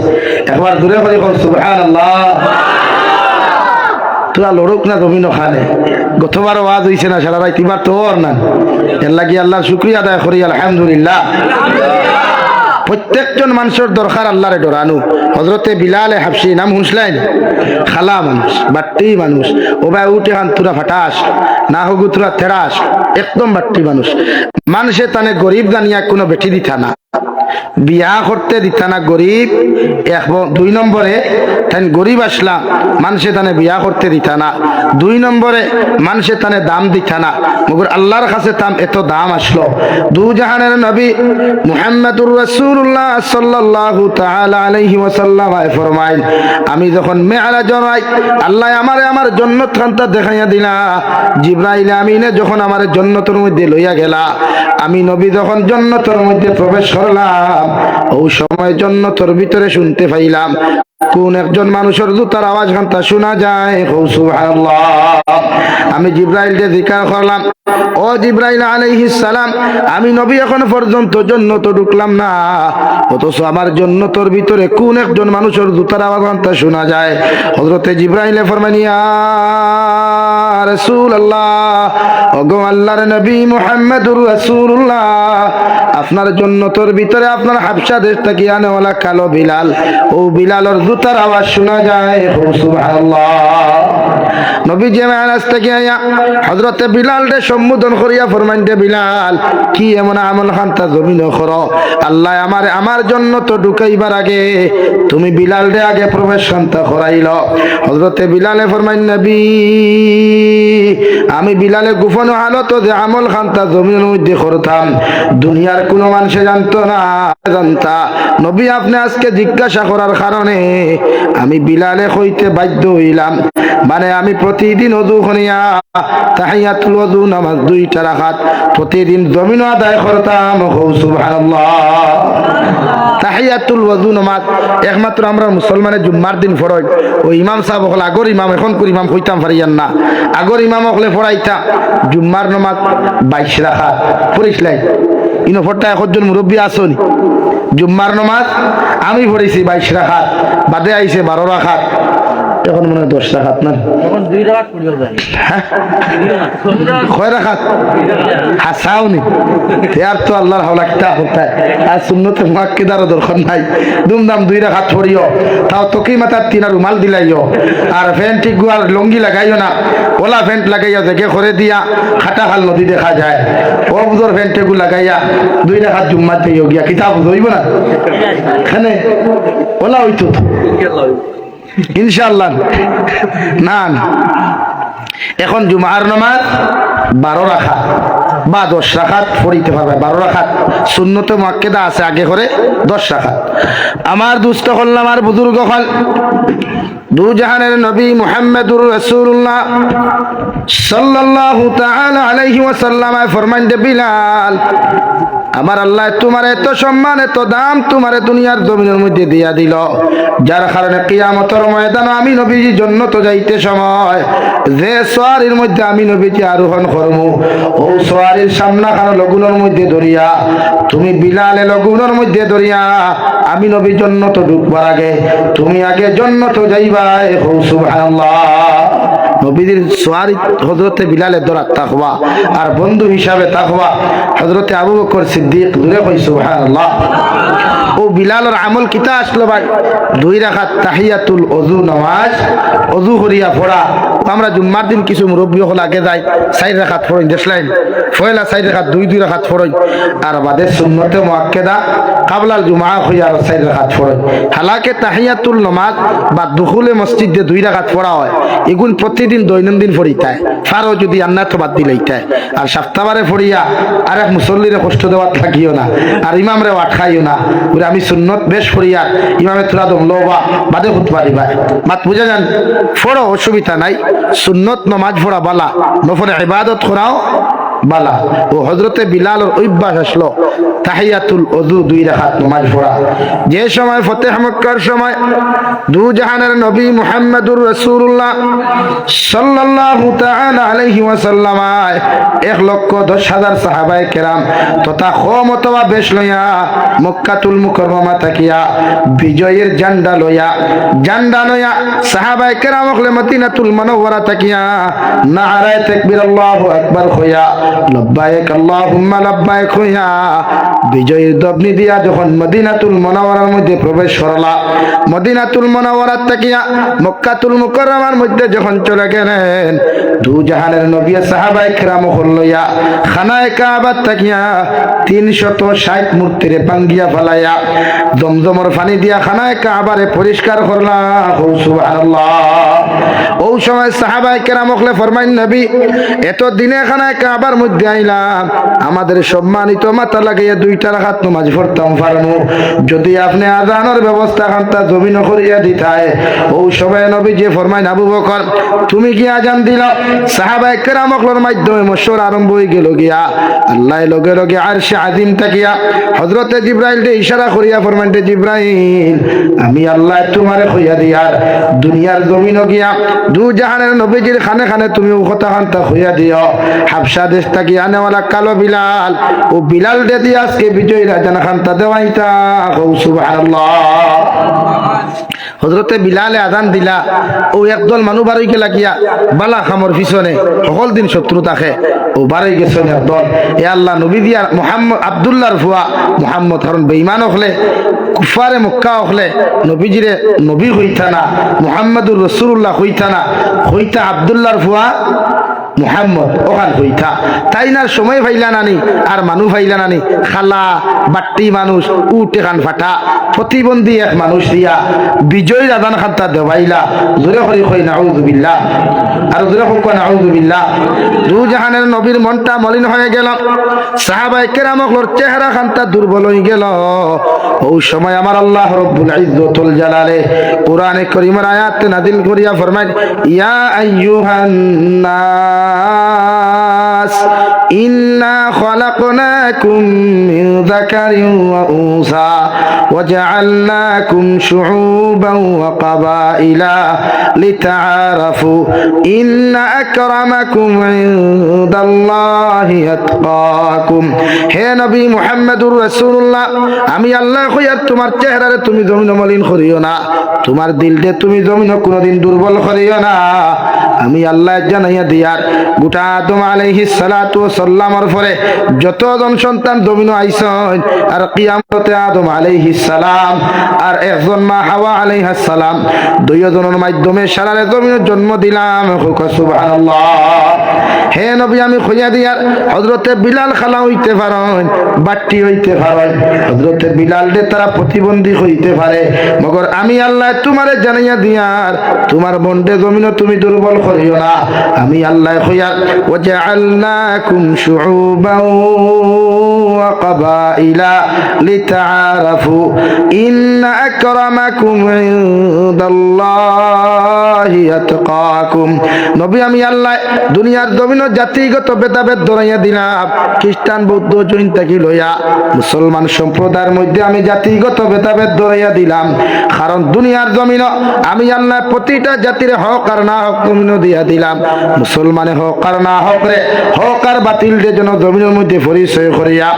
একবার দূরে করে সুবহানাল্লাহ। তোরা লড়ুক না জমিন খানে, গতবার ওয়াজ হইছে না সারা রাত, এবার তো ওর না। এর লাগি আল্লাহর শুকরিয়া আদায় করি আলহামদুলিল্লাহ। প্রত্যেকজন মানুষের দরকার আল্লাহরে ডরানো। হযরতে বিলালে হাবশি নাম শুনছিলেন? খালা মানুষ, বাট্টি মানুষ, ও ভাই উঠে হান তুরা ফাটাস না হোক তুরা থেরাস, একদম বাট্টি মানুষ। মানুষে তানে গরিব জানিয়া কোনো বেঠি দিতা না। বিয়া করতে দিতা না গরিব, দুই নম্বরে তাই গরিব আসলা মানুষে তানে বিয়া করতে দিতা না, দুই নম্বরে মানুষে তানে দাম দিতা না। মগর আল্লাহর কাছে তাম এত দাম আসলো। দু জাহানের নবী মুহাম্মদুর রাসূলুল্লাহ সাল্লাল্লাহু তাআলা আলাইহি ওয়াসাল্লাম ফরমাইল, আমি যখন মেরাজ যাই আল্লাহ আমারে আমার জান্নাত খানটা দেখাইয়া দিলা। জিবরাইল আমিনে যখন আমার জান্নাতের মধ্যে লইয়া গেলা, আমি নবী যখন জান্নাতের মধ্যে প্রবেশ করলাম, ওই সময় জান্নাতের ভিতরে শুনতে পাইলাম কোন একজন মানুষের জুতার আওয়াজ খানটা শোনা যায়। সুবহানাল্লাহ। আমি জিবরাইলকে জিজ্ঞাসা করলাম, ও জিবরাইল আলাইহিস সালাম, আমি নবী এখন পর্যন্ত জান্নাতে ঢুকলাম না, অথচ আমার জান্নাতের ভিতরে কোন একজন মানুষের জুতার আওয়াজ খানটা শোনা যায়? হযরতে জিবরাইলে ফরমান, ইয়া রাসূলুল্লাহ, ওগো আল্লাহর নবী মুহাম্মদুর রাসূলুল্লাহ, আপনার জান্নাতের ভিতরে আপনার হাবশা দেশ থেকে আনেওয়ালা কালো বিলাল, ও বিলালের জুতার আওয়াজ শোনা যায়। সুবহানাল্লাহ। নবী যে মেরাজ থেকে আয়া হযরতে বিলালকে সম্বোধন করিয়া ফরমাইন, দে বিলাল, কি এমন আমল খানতা জমিন করো? আল্লাহ আমার জন্য তো ঢুকাইবার আগে তুমি বিলালকে আগে প্রবেশ খানতা করাইল। হযরতে বিলালে ফরমাইন, নবী, আমি বিলালে গোপন হালত যে আমল খানতা জমিনের মধ্যে করতাম, দুনিয়ার কোনো মানুষে জানতো না, জানতা। নবী আপনি আজকে জিজ্ঞাসা করার কারণে আমি বিলালে কইতে বাধ্য হইলাম। মানে আমি প্রতিদিন ওযু করিয়া তাহিয়াতুল ওযু নামাজ 2টা রাকাত প্রতিদিন জমিন আদায় করতাম। সুবহানাল্লাহ। তাহিয়াতুল ওযু নামাজ একমাত্র আমরা মুসলমানের জুম্মার দিন পড়াই। ওই ইমাম সাহেব হল আগর ইমাম, এখন করে ইমাম কইতাম পারিয়ান না, আগর ইমাম হলে পড়াইতা জুম্মার নামাজ 22 রাকাত পড়িসলাই। ইনো ফটা একজন মুরব্বী আসনি, জুম্মার নামাজ আমি পড়েছি 22 রাকাত, বাদে আইছে 12 রাকাত, এখন মনে হয় 10 রাকাত না, এখন 2 রাকাত পড়িও যায়। হ্যাঁ, কয় রাকাত হাসাউনি ইয়ার তো আল্লাহর হাওলা কিতা হতা। আর সুন্নতে মুআক্কিদার দরকার নাই, দুমদাম 2 রাকাত পড়িও, তাও তোকি মাথার 3 রুমাল দিলাইও, আর ফ্যান্ট গুয়ার লঙ্গি লাগাইও না, ওলা ফ্যান্ট লাগাইয়া দেখে করে দিয়া খাটা খাল নদী দেখা যায়, ও বুঝর ফ্যান্ট গু লাগাইয়া 2 রাকাত জুম্মা দিও গিয়া কিতাব হইব না, এখানে ওলা হইতো ইনশাআল্লাহ না। এখন জুমার নামাজ 12 রাকাত বা 10 রাকাত পড়িতে পারবে। 12 রাকাত সুন্নতে মুআক্কিদা আছে, আগে করে 10 রাকাত। আমার দুস্থ হল্লাম আর বুজুর্গ হল দু জাহানের নবী মুহাম্মদুর রাসূলুল্লাহ সাল্লাল্লাহু তাআলা আলাইহি ওয়াসাল্লাম ফরমান, দে বিলাল, আমার আল্লাহ তোমার এত সম্মান এত দাম তোমার দুনিয়ার জমিনের মধ্যে দিয়া দিল, যার কারণে কিয়ামতের ময়দানে আমি নবীজি জান্নাতে যাইতে সময় যে সওয়ারির মধ্যে আমি নবীজি আরোহণ করব, ও সওয়ারির সামনা খানো লগুনের মধ্যে ধরিয়া তুমি বিলালে লগুনের মধ্যে ধরিয়া আমি নবী জান্নাতে ঢুকবার আগে তুমি আগে জান্নাতে যাইবা। সুবহানাল্লাহ। নবীদের সওয়ারি হযরতে বিলালের দরাত তাকওয়া, আর বন্ধু হিসাবে তাকওয়া হযরতে আবু বকর সিদ্দিক। দূরে কই সুবহানাল্লাহ। ও বিলালের আমল কিতা আসলো ভাই? 2 রাকাত তাহিয়াতুল ওযু নামাজ ওযু করিয়া পড়া। আমরা জুম্মার দিন কিছু মুরব্বী হল আগে যাই 4 রাকাত পড়েন, দেখলেন পয়লা 4 রাকাত 2 রাকাত পড়েন, আর বাদে সুন্নতে মুআক্কিদা কাবলাল জুমআ হইয়া 4 রাকাত পড়েন। হালাকে তাহিয়াতুল নামাজ বা দুখুলে মসজিদে 2 রাকাত পড়া হয়, এগুন প্রতিদিন দৈনন্দিন পড়িতায় ফারো যদি আন্না তো বাদ দিলাইতায়, আর সপ্তাহবারে পড়িয়া আর এক মুসল্লিরে কষ্ট দেওয়ার থাকিও না, আর ইমামরে আটকাইও না। আমি সুন্নত বেশ পড়িয়া ইমামে তোরা দম লোবা বাদে হতে পারিবা মাত বুঝা যান, পড়ো অসুবিধা নাই। সুন্নত নমাজ পড়া বালা, নফলে ইবাদত করাও বালা। ও হযরতে বিলালের অভ্যাস আসলো তাহিয়াতুল ওযু 2 রাকাত নামাজ পড়া। যে সময় ফতেহ মক্কার সময় দু জাহানের নবী মুহাম্মদুর রাসূলুল্লাহ সাল্লাল্লাহু তাআলা আলাইহি ওয়াসাল্লাম 1,10,000 সাহাবায়ে কেরাম তথা কম অথবা বেশ লইয়া মক্কাতুল মুকাররমা থাকিয়া বিজয়ের ঝান্ডা লইয়া সাহাবায়ে কেরাম হলে মদিনাতুল মুনাওয়ারা থাকিয়া নারায়ে তাকবীর আল্লাহু আকবার হইয়া লব্বাইক আল্লাহুম্মা লব্বাইক হইয়া বিজয়ের দবনি দিয়া যখন মদিনাতুল মুনাওয়ারার মধ্যে প্রবেশ করলা, মদিনাতুল মুনাওয়ারাত তাকিয়া মক্কাতুল মুকাররমার মধ্যে যখন চলে গেলেন, দু জাহানের নবী সাহাবায়ে কেরাম লইয়া খানায়ে কাবা তাকিয়া 360 মূর্তিরে ভাঙ্গিয়া ফেলাইয়া জমজমের পানি দিয়া খানায়ে কাবারে পরিষ্কার করলা। সুবহানাল্লাহ। ওই সময় সাহাবায়ে কেরাম ফরমাইন, নবী এত দিনে খানায়ে কাবার মধ্যে আইলাম, আমাদের সম্মানিত মাথা লাগাইয়া 2 রাকাত নামাজ পড়তাম পারমু, যদি আপনি আযানের ব্যবস্থা খানতা জমিন করিয়া দিতায়। ওই সময় নবী যে ফরমাইন, আবু বকর তুমি কি আযান দিলা? সাহাবায়ে কেরামর মাধ্যমে মশওয়ারা আরম্ভ হয়ে গেল গিয়া। আল্লাহ লগে লগে আরশে আজিম তাকিয়া হযরতে জিবরাইল কে ইশারা করিয়া ফরমাইন, জিবরাইল আমি আল্লাহ তোমারে কইয়া দিয়ার দুনিয়ার জমিন গিয়া দু জাহানের নবীজির খানে খানে তুমি ও কথা খানতা কইয়া দিও, হাবশা দেশ তাকি আনেওয়ালা কালো বিলাল, ও বিলাল দে দিয়া আজকে বিজয় রাজান খানতা দেওয়াইতা। সুবহানাল্লাহ। হযরতে বিলালে আযান দিলা, ও একদল মানুষ বারই গেলা গিয়া বালা খামর পিছনে সকল দিন শত্রু থাকে, ও বারই গেছেন একদল। এ আল্লাহ নবী দিয়া মুহাম্মদ আব্দুল্লাহর ফুয়া মুহাম্মদ কারণ বেঈমান হলে কুফারে মক্কা হলে নবীজিরে নবী হইতা না, মুহাম্মদুর রাসূলুল্লাহ হইতা না, হইতা আব্দুল্লাহর ফুয়া মুহাম্মদ ওখান হইতা। তাই না সময় ভাইলা নানি আর মানুষ ভাইলা নানি, খালা বাট্টি মানুষ উঠ এখান ফাটা প্রতিবন্ধী এক মানুষ দিয়া বিজয় রাজান খান্তা দেবাইলা। জোরে করি কই নাউযুবিল্লাহ, আর জোরে কই নাউযুবিল্লাহ। দু জাহানের নবীর মনটা মলিন হয়ে গেল, সাহাবায়ে কেরামর চেহারা খান্তা দুর্বল হয়ে গেল। ওই সময় আমার আল্লাহ রব্বুল ইজ্জতুল জালালে কোরআনে কারীমের আয়াত নাযিল করিয়া ফরমায়, ইয়া আইয়ুহান নাস ইন্না খালাকনাকুম মিন যাকারিন ওয়া উনসা ওয়া জাআলনাকুম শুউবান ওয়া কাবাইলা লিতাআরাফু ইন্না আকরামাকুম ইনদাল্লাহি আতকাকুম। হে নবী মুহাম্মদুর রাসূলুল্লাহ, আমি আল্লাহ কইয়া তোমার চেহারারে তুমি জমিন মলিন করিও না, তোমার দিলতে তুমি জমিন কোনদিন দুর্বল করিও না। আমি আল্লাহ জানাইয়া দিয়ার গোটা আদম আলাইহিস সালাতু ওয়াস সালামের পরে যতজন সন্তান জমিন আইছেন আর কিয়ামতে আদম আলাইহিস সালাম আর একজন মা হাওয়া আলাইহিস সালাম, দুইজনের মাধ্যমে সারারে জমিনের জন্ম দিলাম। সুবহানাল্লাহ। হে নবী আমি কইয়া দিয়ার হযরতে বিলাল খালা হইতে পারেন, বাট্টি হইতে পারেন, হযরতে বিলাল দে তারা প্রতিবন্ধী হইতে পারে, মগর আমি আল্লাহ তোমারে জানাইয়া দিয়ার তোমার বন্ডে জমিন তুমি দুর্বল করিও না। আমি আল্লাহ কইয়া ওয়া জাআলনাকুম শুউবান ওয়া কাবাইলা লিতাআরাফু ইন্না আকরামাকুম ইনদাল্লাহি আতকাকুম। নবী আমি আল্লাহ দুনিয়ার জমিন জাতিগত ভেদাভেদ ধরাইয়া দিলাম, খ্রিস্টান বৌদ্ধ জৈন থেকে লইয়া মুসলমান সম্প্রদায়ের মধ্যে আমি জাতিগত ভেদাভেদ ধরাইয়া দিলাম। কারণ দুনিয়ার জমিন আমি আল্লাহ প্রতিটা জাতির হক আর না হক জমিন দিয়া দিলাম। মুসলমানে হক আর না হক রে, হক আর বাতিল রে যেন জমিনের মধ্যে পরিচয় করিয়া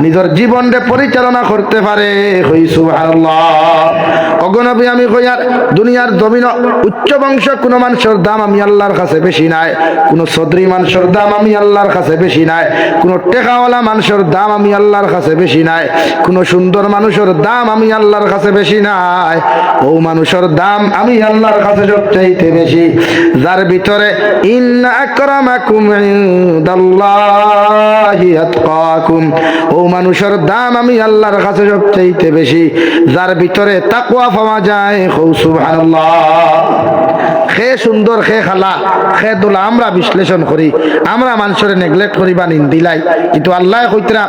নিজের জীবন রে পরিচালনা করতে পারে। সুবহানাল্লাহ। অগনবী আমি কইয়ার দুনিয়ার জমিন উচ্চ বংশ কোন মানুষের দাম আমি আল্লাহর কাছে বেশি নাই, কোন সদরি মানুষের দাম আমি আল্লাহর কাছে বেশি নাই, কোন টেকাওয়ালা মানুষের দাম আমি আল্লাহর কাছে বেশি নাই, কোন সুন্দর মানুষের দাম আমি আল্লাহর কাছে বেশি নাই। ও মানুষের দাম আমি আল্লাহর কাছে সবচেয়ে বেশি, যার ভিতরে ইন্না আকরামাকুম ইনদাল্লাহি আতকাকুম। ও মানুষের দাম আমি আল্লাহর কাছে সবচেয়ে বেশি, যার ভিতরে তাকওয়া পাওয়া যায়। সুবহানাল্লাহ। খে সুন্দর খে খালা খে দোলা আমরা বিশ্লেষণ করি, আমরা মানুষের নেগলেক্ট করি বা নিন্দিলাই, কিন্তু আল্লাহ কইতরা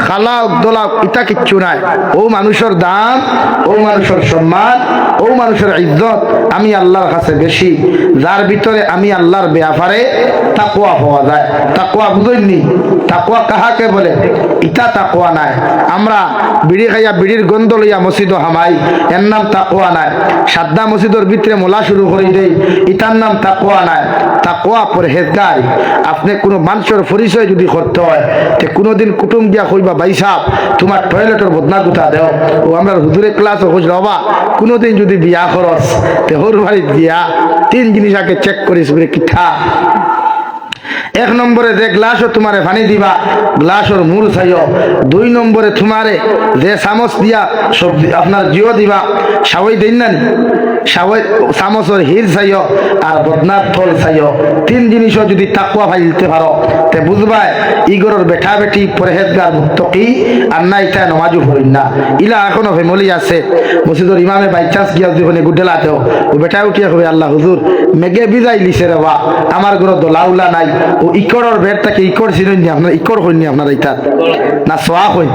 খালা দোলা ইটা কিচ্ছু নাই। ও মানুষের দাম, ও মানুষের সম্মান, ও মানুষের ইজ্জত আমি আল্লাহর কাছে বেশি, যার ভিতরে আমি আল্লাহর ব্যাপারে তাকওয়া পাওয়া যায়। তাকওয়া বুঝেননি? তাকওয়া কাহাকে বলে? ইটা তাকওয়া নাই। আমরা বিড়ি খাইয়া বিড়ির গন্ধ লইয়া মসজিদ হামাই, এর নাম তাকওয়া নাই। সাদ্দা মসজিদের ভিতরে মোলা শুরু করে দেই, ইটার নাম তাকওয়া নাই। তাকওয়া পরহেজগার। আপনি কোনো মানুষের পরিচয় যদি করতে হয় তে কোনোদিন কুটুম দিয়া কইবা ভাই সাহেব তোমার টয়লেটের বদনা গুতা দেও। ও আমরা হুজুরে ক্লাসও বুঝল বাবা কোনোদিন যদি বিয়া খরচ তে হর বাড়িত গিয়া 3 জিনিস আগে চেক করিস বলে কিঠা এক নম্বরে যে গ্লাসও তোমারে পানি দিবা গ্লাসের মূল চাইও। 2 নম্বরে তোমারে যে চামচ দিয়া সবজি আপনার জিও দিবা সাবই দিন না সাবই চামচের হির চাইও আর বদনার থল চাইও। 3 জিনিসও যদি তাকুয়া ফাইলতে পারো তে বুঝবাই ইগরের বেঠা বেটি পরহেজগার মুত্তাকি আর না এটা নমাজও পড়িন না। ইলা এখনো ফ্যামিলি আছে মসজিদের ইমামে বাই চান্স গিয়া যখন গুডেলাতেও ও বেটা উঠিয়া কবে আল্লাহ হুজুর মেঘে বিজাই লিছে রে বা আমার ঘরে দোলাউলা নাই ও ইকড়ের বেড়টাকে ইকড় ছিলেন নি আপনার ইকড় হইনি আপনার ইতার না সোয়া হইন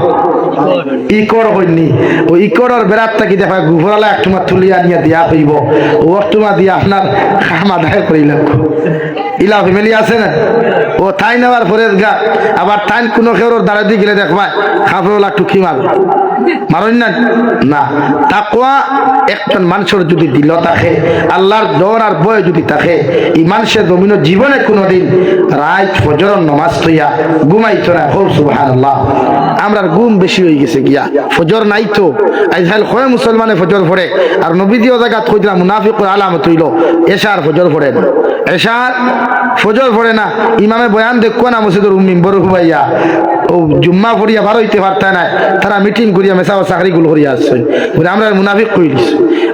ইকড় হইনি ও ইকড়ের বেড়ার থাকি দেখা গুফরালা একটুমা তুলিয়া নিয়ে দিয়া হইব ও একটুমা দিয়া আপনার খামা দায় করিলাম। ইলা ফ্যামিলি আছে না ও তাই নেওয়ার ফরেজ গা আবার তাই কোনো কেউ দাঁড়া দিয়ে গেলে দেখবা খাফরওয়ালা টুকি মার মারুন না না। তাকওয়া একজন মানুষের যদি দিল থাকে আল্লাহর ডর আর ভয় যদি থাকে এই মানুষের জমিন জীবনে কোনোদিন রাত ফজর নামাজ তৈয়া ঘুমাইতো না। হোক সুবহানাল্লাহ। আমরার ঘুম বেশি হয়ে গেছে গিয়া ফজর নাই তো আজকাল কয় মুসলমানে ফজর পড়ে আর নবীদিও জায়গা কইরা মুনাফিকের আলামত হইল এশার ফজর পড়ে না এশার ফজর পড়ে না। ইমামে বয়ান দেখো না মসজিদের মিম্বর হুবাইয়া ও জুম্মা পড়িয়া ভালো হইতে পারতা না তারা মিটিং করিয়া মেসাও চাকরি গুলো করিয়া আসছে বলে আমরা মুনাফিক কইলিস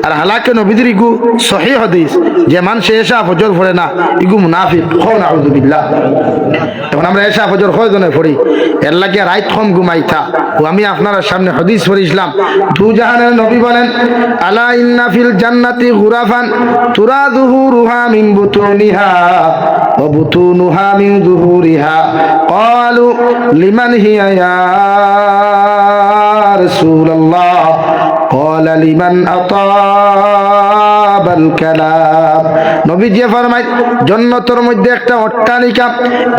আর হালাকে নবীদের ইগু সহি হাদিস যে মানুষে এশা ফজর পড়ে না ইগু মুনাফিক হও না আউযুবিল্লাহ। এখন আমরা এশা ফজর কয় জনে পড়ি এর লাগে রাত কম ঘুমাইতা ও আমি আপনার সামনে হাদিস পড়িছিলাম দু জাহানের নবী বলেন আলা ইন্না ফিল জান্নাতি গুরাফান তুরা যুহুরুহা মিন বুতুনিহা ওয়া বুতুনুহা মিন যুহুরিহা ক্বালু লিমান হিয়া ইয়া রাসূলুল্লাহ ক্বালা লিমান আতাবাল কালাম। নবীজি ফরমায় জান্নাতের মধ্যে একটা অট্টালিকা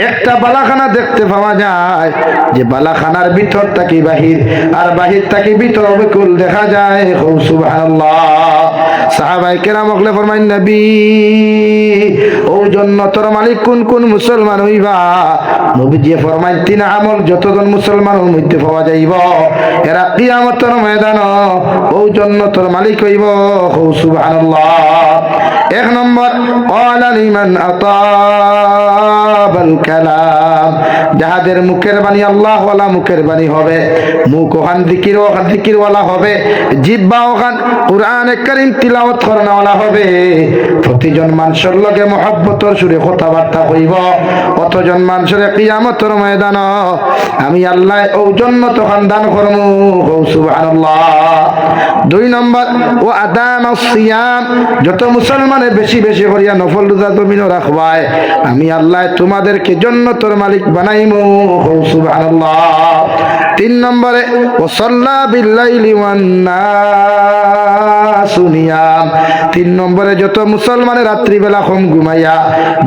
একটা বালাখানা দেখতে পাওয়া যায় যে বালাখানার ভিতর থেকে বাহির আর বাহির থেকে ভিতর বিকুল দেখা যায়। সুবহানাল্লাহ। সাহাবায়ে কেরাম বলে ফরমায় নবী ও জান্নাতের মালিক কোন কোন মুসলমান হইবা? নবীজি ফরমায় 3 আমল যতজন মুসলমানের মধ্যে পাওয়া যাইব এরা কিয়ামতের ময়দান ও জান্নাতের মালিক হইব। সুবহানাল্লাহ। 1 নম্বর ক্বালা লিমান আতাবাল কালাম যাহাদের মুখের বাণী আল্লাহ ওয়ালা মুখের বাণী হবে মুখ ওখান জিকির ওয়ালা হবে জিহ্বা ওখান কুরআনে কারীম তিলাওয়াত করনেওয়ালা হবে প্রতিজন মানুষের লগে মহব্বতের সুরে কথাবার্তা কইব কতজন মানুষের কিয়ামতের ময়দান আমি আল্লাহ ও জান্নাত দান করমু। সুবহানাল্লাহ। 2 নম্বর ও আদামাস সিয়াম যত মুসলমানে বেশি বেশি করিয়া নফল রোজা জমিন রাখবায় আমি আল্লাহ তোমাদেরকে জান্নাতের মালিক বানাইমু। সুবহানাল্লাহ। 3 নম্বরে ও সাল্লা বিল্লাইলি ওয়ান নাসু নিয়াম 3 নম্বরে যত মুসলমানে রাত্রি বেলা কম ঘুমাইয়া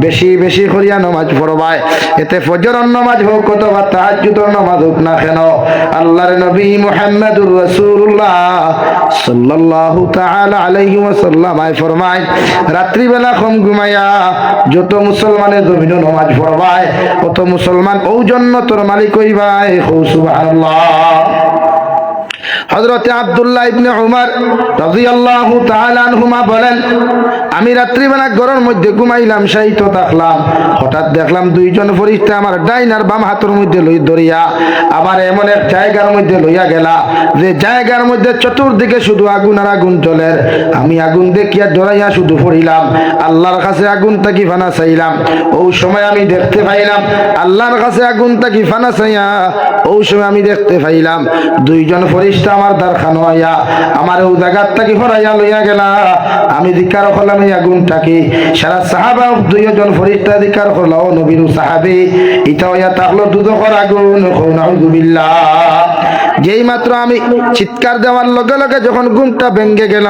বেশি বেশি করিয়া নামাজ পড়বায় এতে ফজরের নামাজ হোক অথবা তাহাজ্জুদের নামাজ হোক না কেন আল্লাহর নবী মুহাম্মদুর রাসূলুল্লাহ সাল্লাল্লাহু তাআলা আলাইহি ওয়াসাল্লাম ফরমায় রাত্রি বেলা কম ঘুমাইয়া যত মুসলমানে জমিন নামাজ পড়বায় কত মুসলমান ও জান্নাতের মালিক হইবায়। সুবহানাল্লাহ। হযরত আব্দুল্লাহ ইবনে উমর রাদিয়াল্লাহু তাআলা আনহুমা বলেন আমি রাত্রিবেলা ঘরের মধ্যে ঘুমাইলাম শায়িত থাকলাম হঠাৎ দেখলাম 2 জন ফেরেশতা আমার ডাইন আর বাম হাতের মধ্যে লই ধরিয়া আবার এমন এক জায়গার মধ্যে লইয়া গেলা যে জায়গার মধ্যে চতুর্দিকে শুধু আগুন আর আগুন জ্বলে। আমি আগুন দেখিয়া ডরাইয়া শুধু পড়িলাম আল্লাহর কাছে আগুন থাকি ফানা চাইলাম। ওই সময় আমি দেখতে পাইলাম আল্লাহর কাছে আগুন থাকি ফানা চাইয়া ওই সময় আমি দেখতে পাইলাম 2 জন ফেরেশতা আমার দারখানো আয়া আমার ওই জায়গার থাকি হরাইয়া লইয়া গেলা। আমি জিকার করলাম এই আগুনটাকে সারা সাহাবা 2 জন ফেরেশতা জিকার করলো নবীর সাহাবী এটা হইয়া থাকলো দুজখের আগুন। নাউযুবিল্লাহ। যেই মাত্র আমি চিৎকার দেওয়ার লগে লগে যখন ঘুমটা ভেঙে গেল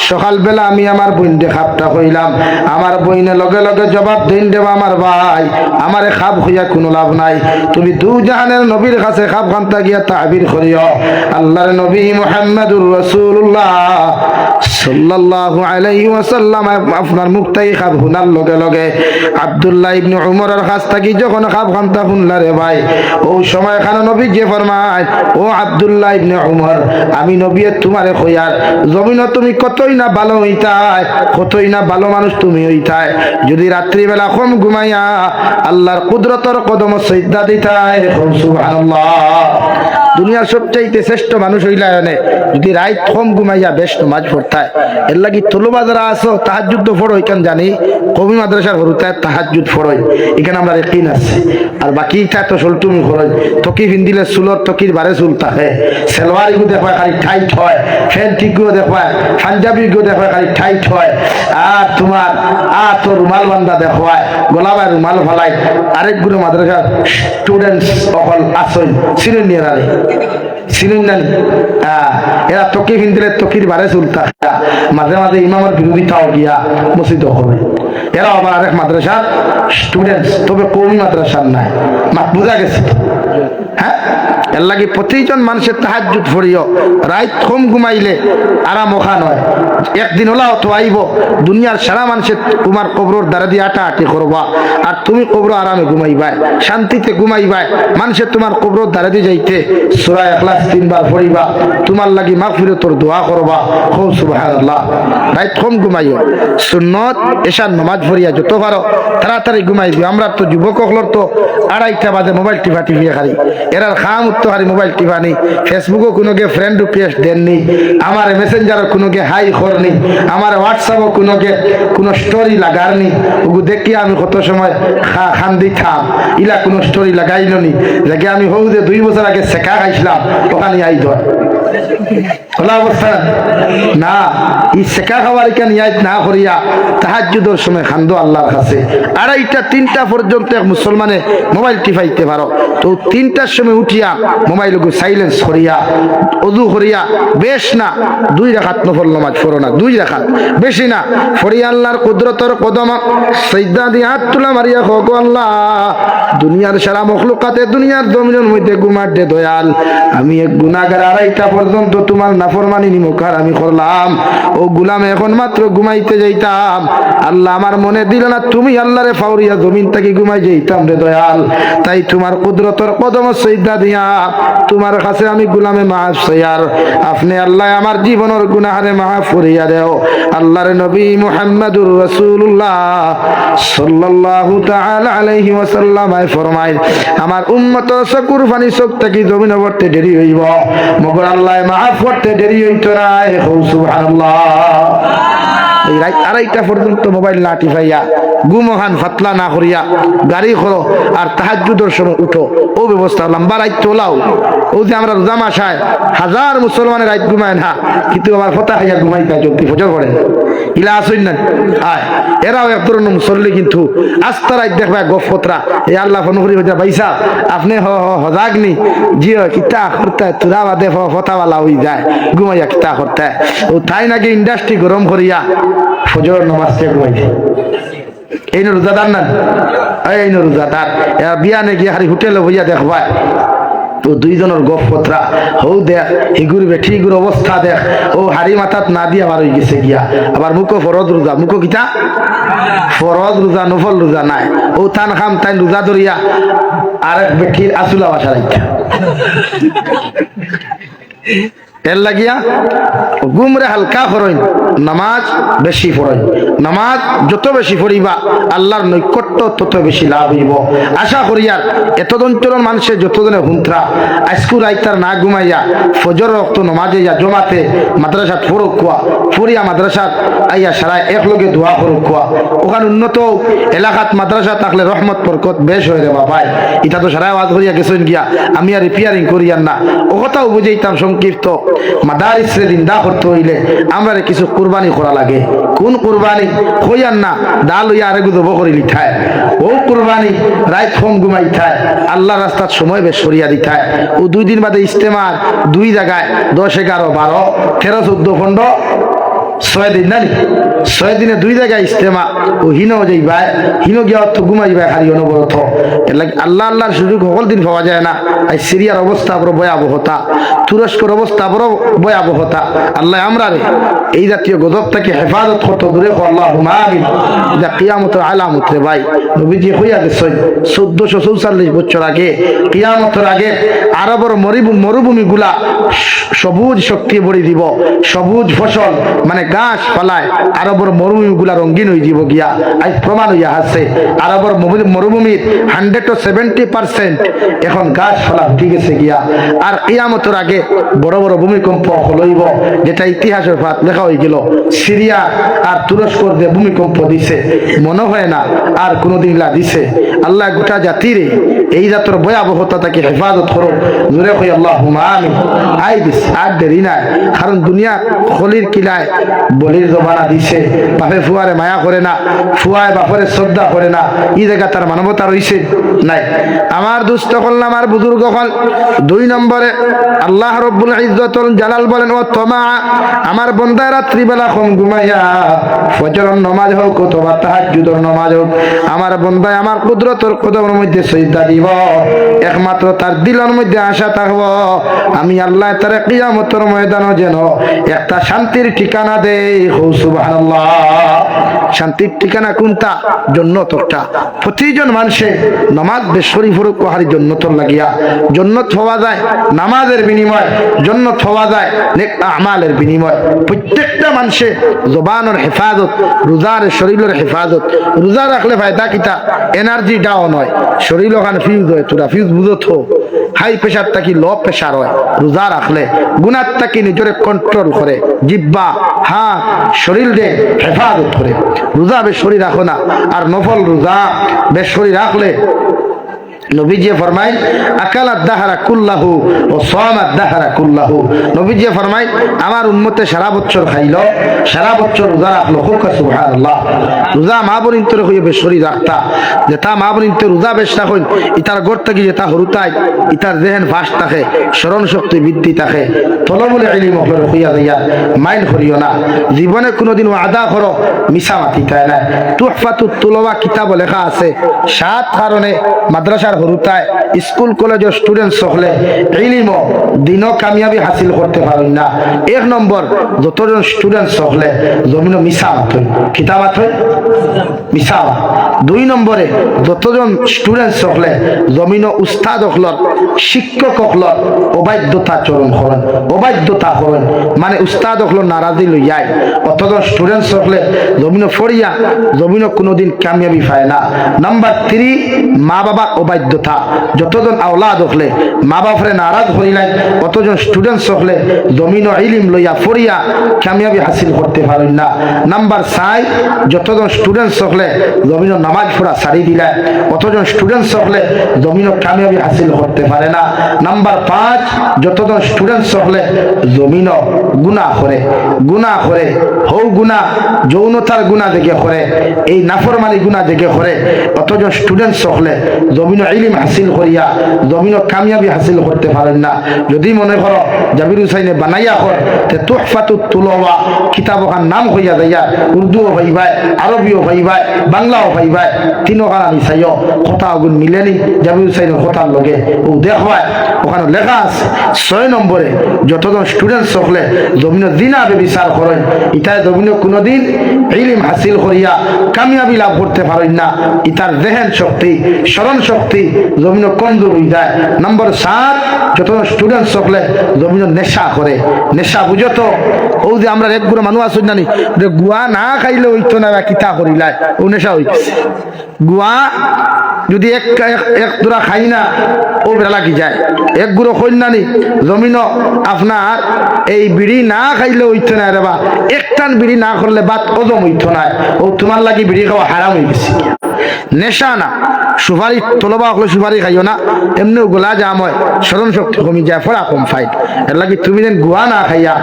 সকালবেলা আমি আমার বোনকে খাপটা কইলাম আমার বোনে লগে লগে জবাব দিন দেব আমার ভাই আমারে খাপ হইয়া কোনো লাভ নাই তুমি 2 জাহানের নবীর কাছে খাপ খান্তা গিয়া তাবির করিও। আল্লাহর নবী মুহাম্মদুর রাসূলুল্লাহ সাল্লাল্লাহু আলাইহি ওয়াসাল্লাম আপনার মুক্তাই খাপ হুনার লগে লগে আব্দুল্লাহ ইবনে উমরের কাছ থেকে যখন খাপ খান্তা শুনলা রে ভাই ওই সময় খান নবী যে ফরমায় ও ও আব্দুল্লাহ ইবনে উমর, আমি নবী তোমারে কইয়ার জমিন তুমি কতই না ভালো হইতায়, কতই না ভালো মানুষ তুমি হইতায় যদি রাত্রিবেলা কম ঘুমাইয়া আল্লাহর কুদরতর কদম সিজদা দিতায়। সুবহানাল্লাহ। দুনিয়ার সবচাইতে শ্রেষ্ঠ মানুষ হইলা এনে যদি রাত কম ঘুমাইয়া বেশ নামাজ পড়তায়। এর লাগি তলবা যারা আছো তাহাজ্জুদ তো পড়ো, এখান জানি কবি মাদ্রাসার হরুতায় তাহাজ্জুদ পড়োই, এখানে আমরা ইয়াকিন আছে। আর বাকিটা তো সলটুমি পড়োই, তকি ফিন্দিলে চুলর তকির বারে চুল থাকে, সেলওয়ারিগো দেখবায় খালি টাইট হয়, ফ্যান ঠিকও দেখবায়, পাঞ্জাবিগো দেখবায় খালি টাইট হয়, আর তোমার তো রুমাল বান্ধা দেখবায়, গোলাবায় রুমাল ফেলাই। আরেক গুলো মাদ্রাসার স্টুডেন্টস সকল আসই চিনুন নিয়ে রারে চিনুন জানি, এরা তকি ফিন্দিলে তকির বারে চুলতা, মাঝে মাঝে ইমামের বিরোধিতাও গিয়া মসজিদ হবে। এরা আবার আরেক মাদ্রাসার স্টুডেন্টস, তবে কৌমি মাদ্রাসার নাই। বুঝা গেছে? হ্যাঁ, এর লাগি প্রতিজন মানুষের তাহাজ্জুদ পড়িও। রাত কম ঘুমাইলে আরাম ওখা নয়, একদিন ওলাও তো আইব দুনিয়ার সারা মানুষের তোমার কবরের দ্বারা দিয়ে আটাআটি করবা, আর তুমি কবর আরামে ঘুমাইবাই, শান্তিতে ঘুমাইবাই। মানুষের তোমার কবরের দ্বারা দিয়ে যাইতে সূরা ইখলাস 3 বার পড়িবা, তোমার লাগি মাগফিরাতের দোয়া করবা। খুব সুবহানাল্লাহ। রাত কম ঘুমাইও, সুন্নত এশার নামাজ পড়িয়া যত পারো তাড়াতাড়ি ঘুমাইবি। আমরা তো যুবক হলর তো 2:30 বাজে মোবাইল টিপা টিপিয়ে খালি, এরার খাম উত্তর হারি মোবাইল টিপানি, ফেসবুকও কোনোকে ফ্রেন্ড রিকোয়েস্ট দেননি, আমার মেসেঞ্জারও কোনোকে হাই করনি, আমার হোয়াটসঅ্যাপও কোনোকে কোনো স্টোরি লাগারনি। ওগু দেখি আমি কত সময় খান্দি থাম, ইলা কোনো স্টোরি লাগাইল নি, দেখে আমি হৌ যে 2 বছর আগে শেখা খাইছিলাম ওখানে আই ধর খোলা অবস্থা না। ই শেখা খাবার কেন ইয়াদ না করিয়া তাহাজ্জুদের সময় খান্দো আল্লাহর কাছে। 2:30-3টা পর্যন্ত এক মুসলমানে মোবাইল টিপাইতে পারো, তো 3টার সময় উঠিয়া মোবাইল সাইলেন্স করিয়া ওযু করিয়া বেশ না 2 রাকাত নফল নামাজ পড়ো না, 2 রাকাত বেশি না পড়িয়া আল্লাহর কুদরতের কদম সিজদা দিয়ে হাত তুলা মারিয়া কও আল্লাহ, দুনিয়ার সারা মখলুকাতে দুনিয়ার জমিনের মধ্যে গুমার দে দয়াল, আমি এক গুনাহগার 2:30টা পর্যন্ত তোমার নাফরমানি নিমুখার আমি করলাম। ও গুলাম এখন মাত্র ঘুমাইতে যাইতাম, আল্লাহ আমার মনে দিল না তুমি আল্লাহরে ফাউরিয়া জমিন থেকে ঘুমাই যাইতাম রে দয়াল। তাই তোমার কুদরতের কদম সিজদা দিয়া তোমার কাছে আমি গুলামে মাফ চাইয়ার, আপনি আল্লাহ আমার জীবনের গুনাহরে মাফ করিয়া দেও। আল্লাহর নবী মুহাম্মদুর রাসূলুল্লাহ সাল্লাল্লাহু তাআলা আলাইহি ওয়াসাল্লাম ফরমায়, আমার উম্মতের চকুর পানি চোখ থেকে জমিনে পড়তে দেরি হইব, মগর আল্লাহ মাফ করতে দেরি হইতো না। সুবহানাল্লাহ। এই রাত 2:30 পর্যন্ত মোবাইল না টিপাইয়া গুমহান ফাতলা না করিয়া গাড়ি করো, আর তাহাজ্জুদের সময় উঠো। ও ব্যবস্থা লম্বা রাত তোলাও। ও যে আমরা রোজা মাসায় 1000 মুসলমানের রাত ঘুমায় না, কিন্তু আমার ফতা খাইয়া ঘুমাইতা চলতি ফজর পড়ে ইলা আসইন না। এরাও এক ধরনের মুসল্লি, কিন্তু আস্তা রাত দেখবা গফতরা এই আল্লাহ ফোন করি হইতা ভাইসা আপনি হজাগনি জিও কিতা করতে তোরা বাদে ফতাওয়ালা হই যায় ঘুমাইয়া কিতা করতে। ও তাই নাকি ইন্ডাস্ট্রি গরম করিয়া ফজর নামাজ ঘুমাইছে। এই রোজাদার না, এই রোজাদার এরা বিয়া নাকি হারি হোটেলে হইয়া দেখবা তো 2 জনের গপ পত্রা হৌ দেখ হিগুর বেঠিগুর অবস্থা দেখ, ও হাড়ি মাথাত না দিয়া বার হয়ে গেছে গিয়া। আবার মুখো ফরজ রোজা, মুখো কিতা ফরজ রোজা নফল রোজা নাই। ও তান খাম তাই রোজা ধরিয়া আরেক বেঠির আসুলা বাসা রাখা এর লাগিয়া গুমরে হালকা ফরইন, নামাজ বেশি ফরইন। নামাজ যত বেশি পড়িবা আল্লাহর নৈকট্য তত বেশি লাভ হইব। আশা করিয়ার এতদন্তর মানুষের যতজনে হুন্ত্রা আজকু রাইতার না ঘুমাইয়া ফজর রক্ত নমাজে যা জমাতে মাদ্রাসাত ফরক কোয়া ফরিয়া মাদ্রাসাত আইয়া সারায় একলগে দোয়া ফরক কোয়া। ওখানে উন্নত এলাকাত মাদ্রাসা থাকলে রহমত বরকত বেশ হয়ে রে বাবাই। এটা তো সারায় ওয়াজ করিয়া গেছেন গিয়া, আমি আর রিপেয়ারিং করিয়ার না। ও কথাও বুঝাইতাম সংক্ষিপ্ত, মাদারিসে জিন্দা করতে হইলে আমরা কিছু কুরবানি করা লাগে। কোন কুরবানি হইয়ার না ডাল হইয়া আরেক দব করে লিঠায়, ও কুরবানি রাত কম ঘুমাই থায়, আল্লাহ রাস্তার সময় বেশ সরিয়া দিথায়। ও 2 দিন বাদে ইস্তেমার 2 জায়গায় 10, 11, 12, 13, 14, 15, 6 দিন না 6 দিনে 2 জায়গায় ইস্তেমা। ও হিনো যাইবাই, হিনো গিয়া তো ঘুমাইবাই খালি অনবরত। আল্লাহ আল্লাহর সুযোগ সকল দিন পাওয়া যায় না। এই সিরিয়ার অবস্থা বড় ভয়াবহতা, তুরস্কর অবস্থা বড় ভয়াবহতা। আল্লাহ আমরা এই জাতীয় গজব থেকে হেফাজত কত দূরে আল্লাহুম্মা আমিন। এটা কিয়ামতের আলামত রে ভাই। নবীজি হইয়া গেছেন 1444 বছর আগে, কিয়ামতের আগে আরবের মরুভূমি গুলা সবুজ শক্তি ভরে দিব, সবুজ ফসল মানে গাছ পালায় আরবের মরুভূমি গুলা রঙিন হয়ে যাব গিয়া। আজ প্রমাণ হইয়া আছে আরবের মরুভূমির 170% এখন গাছ পালা ঠিক আছে গিয়া। আর কিয়ামতের আগে বড় বড় ভূমিকম্প হইব, যেটা ইতিহাসের পাত লেখা হয়ে গেল। সিরিয়া আর তুরস্কর যে ভূমিকম্প দিছে মনে হয় না আর কোনোদিন দিছে। আল্লাহ গোটা জাতিরে এই জাতের ভয়াবহতা থেকে হেফাজত করো, জোরে কই আল্লাহুম্মা আমিন। আই দিস আর দেরি নাই, কারণ দুনিয়া খলির কিলায় বলির জমানা দিছে। বাপে ফুয়ারে মায়া করে না, ফুয়ায় বাপরে শ্রদ্ধা করে না, এই জায়গা তার মানবতা রইছে নাই। আমার দুস্থ করলাম আর বুজুর্গ হল। 2 নম্বরে আল্লাহ রব্বুল ইজ্জতুল জালাল বলেন, ও তোমা আমার বন্দা রাত্রিবেলা কম ঘুমাইয়া ফজরের নামাজ হোক অথবা তাহাজ্জুদের নামাজ হোক, আমার বন্দায় আমার কুদরতের কদমের মধ্যে সিজদা দিব, একমাত্র তার দিলের মধ্যে আশা থাকব আমি আল্লাহ তার কিয়ামতের ময়দানে যেন একটা শান্তির ঠিকানা দেই। সুবহানাল্লাহ। শান্তির ঠিকানা কোনটা? জান্নাতটা। প্রতিজন মানুষে নামাজ বেশরি ফুরুক ওহারি জান্নাতর লাগিয়া। জান্নাত হওয়া যায় নামাজের বিনিময়, জান্নাত হওয়া যায় নেক আমালের বিনিময়। প্রত্যেকটা মানুষে জবানের হেফাজত, রোজার শরীরের হেফাজত। রোজা রাখলে ফায়দা কিতা? এনার্জি ডাউন হয়, শরীর ওখানে ফিউজ হয়, তোরা ফিউজ বুঝত হাই প্রেশার থাকি লো প্রেশার হয়। রোজা রাখলে গুনার থাকি নিজরে কন্ট্রোল করে, জিব্বা হাত শরীর দিয়ে হেফাজত করে। রোজা বেশরি রাখো না, আর নফল রোজা বেশরি রাখলে নবীজি ফরমাই আকালাত দাহরা কুল্লাহু ও সামাত দাহরা কুল্লাহু। নবীজি ফরমাই আমার উম্মতে সারা বছর খাইলো, সারা বছর রোজা রাখলো। খুব সুবহানাল্লাহ। রোজা মা বোনিন তোর হইয়া বেশরি রাখতা, যেটা মা বোনিন তোর রোজা বেশ রাখুন, ইতার গড় থেকে যেটা হরুতাই, ইতার জেহেন ফাঁস থাকে, স্মরণ শক্তি বৃদ্ধি থাকে। তলবুল ইলম হইয়া যাইয়া মাইল করিও না। জীবনে কোনোদিন আদা করো মিছা মাতি তাই না। তুহফাতুত তুলবা কিতাব লেখা আছে 7 কারণে মাদ্রাসার হরুতায় স্কুল কলেজের স্টুডেন্ট সকলে ইলম দিনও কামিয়াবি হাসিল করতে পারেন না। 1 নম্বর যতজন স্টুডেন্ট সকলে জমিন মিছা মাথই, কিতাব মাথই মিছা। 2 নম্বরে যতজন স্টুডেন্ট সকলে জমিন উস্তাদ হকলত, শিক্ষক হকলত অবাধ্যতা চরণ করেন, অবাধ্যতা করেন মানে উস্তাদ হকল নারাজি লইয়াই। অতজন স্টুডেন্ট সকলে জমিন ফরিয়া জমিন কোনোদিন কামিয়াবি পায় না। নাম্বার 3 মা বাবা অবাধ্যতা। যতজন আওলাদ হকলে মা বাপরে নারাজ হইলাই, অতজন স্টুডেন্ট সকলে জমিন ইলিম লইয়া ফরিয়া কামিয়াবি হাসিল করতে পারেন না। নাম্বার 4 যতজন স্টুডেন্ট সকলে জমিন নামাজ পড়া ছাড়ি দিলাই, অতজন স্টুডেন্ট সকলে জমিন কামিয়াবি হাসিল করতে পারে না। নাম্বার 5 যতজন স্টুডেন্ট সকলে জমিন গুনাহ করে, গুনাহ করে, হৌ গুনাহ যৌনতার গুনাহ দেখে করে, এই নাফরমানি গুনাহ দেখে করে, অতজন স্টুডেন্ট সকলে জমিন ইলম হাসিল করিয়া জমিন কামিয়াবি হাসিল করতে পারেন না। যদি মনে করো জাবির হুসাইনে বানাইয়া কর তে তুহফাতুত তুলওয়া কিতাবখান নাম হইয়া যাইয়া, উর্দুও হইবাই, আরবিও হইবাই, বাংলাও হইবাই, তিনখান আমি চাইও কথা ওগুন মিলেনি জাবির হুসাইনের কথার লগে ও দেখবাই ওখানে লেখা আছে। 6 নম্বরে যতজন স্টুডেন্ট সকলে জমিন দিনাবে বিচার করেন, ইতায় জমিন কোনোদিন ইলম হাসিল করিয়া কামিয়াবি লাভ করতে পারেন না। ইতার জেহেন শক্তি, স্মরণ শক্তি জমিন কমজোর হয়ে যায়। নম্বর 7 যতজন স্টুডেন্ট সকলে জমিন নেশা করে। নেশা বুঝো তো, ও যে আমরা একগুলো মানুষ আসুন জানি গুয়া না খাইলে হইতো না কিতা করিলাই, ও নেশা হইতেছে। গুয়া যদি এক দুরা খাই না ও বেড়া লাগি যায়, এক গুঁড়ো কন্যানি জমিন আপনার এই বিড়ি না খাইলে হইতো না রে বা, একটান বিড়ি না করলে বাদ ওজম হইতো না, ও তোমার লাগি বিড়ি খাওয়া হারাম হয়ে গেছে। নেশা না, সুপারি তোলবা হলে সুপারি খাইও না, এমনিও গোলা জাম হয়, স্মরণ শক্তি কমি যায়, ফোড়া কম ফাইট। এর লাগি তুমি যেন গুয়া না খাইয়া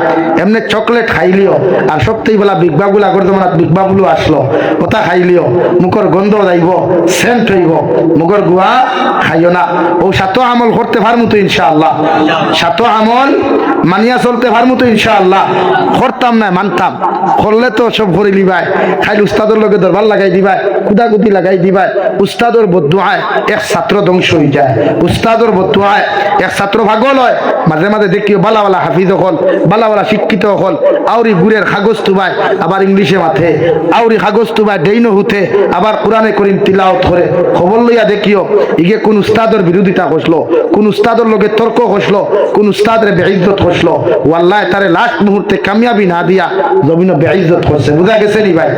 এমনি চকলেট খাইলিও, আর সত্যি বলা বিগবাগুলা করে তোমার বিগবাগুলো আসলো ওটা খাইলিও, মুখর গন্ধ যাইব, সেন্ট হইব, মুখর গুয়া খাইও না। ও 7 আমল করতে পারমু তো ইনশাআল্লাহ, 7 আমল মানিয়া চলতে পারমু তো ইনশাআল্লাহ, করতাম না মানতাম, করলে তো সব করে লিবাই, খাইল উস্তাদর লগে দরবার লাগাই দিবাই, কুদাকুদি লাগাই দিবাই। উস্তাদর বদুয়ায় এক ছাত্র ধ্বংস হয়ে যায়, উস্তাদর বদুয়ায় এক ছাত্র ভাগল হয়। মাঝে মাঝে দেখিও বালাওয়ালা হাফিজ হল, বালাওয়ালা শিক্ষিত হল, আউরি গুড়ের কাগজ তুবাই আবার ইংলিশে মাথে, আউরি কাগজ তুবাই ডেইনো হুতে আবার কোরআনে করিম তিলাওয়াত করে। খবর লইয়া দেখিও ইগে কোন উস্তাদর বিরোধিতা করছিল, কোন উস্তাদর লগে তর্ক করছিল, কোন উস্তাদের বেইজ্জত করছিল, ওয়াল্লাহি তারে লাস্ট মুহূর্তে কামিয়াবি না দিয়া জমিনে বেইজ্জত করছে। বুঝা গেছে নি ভাই?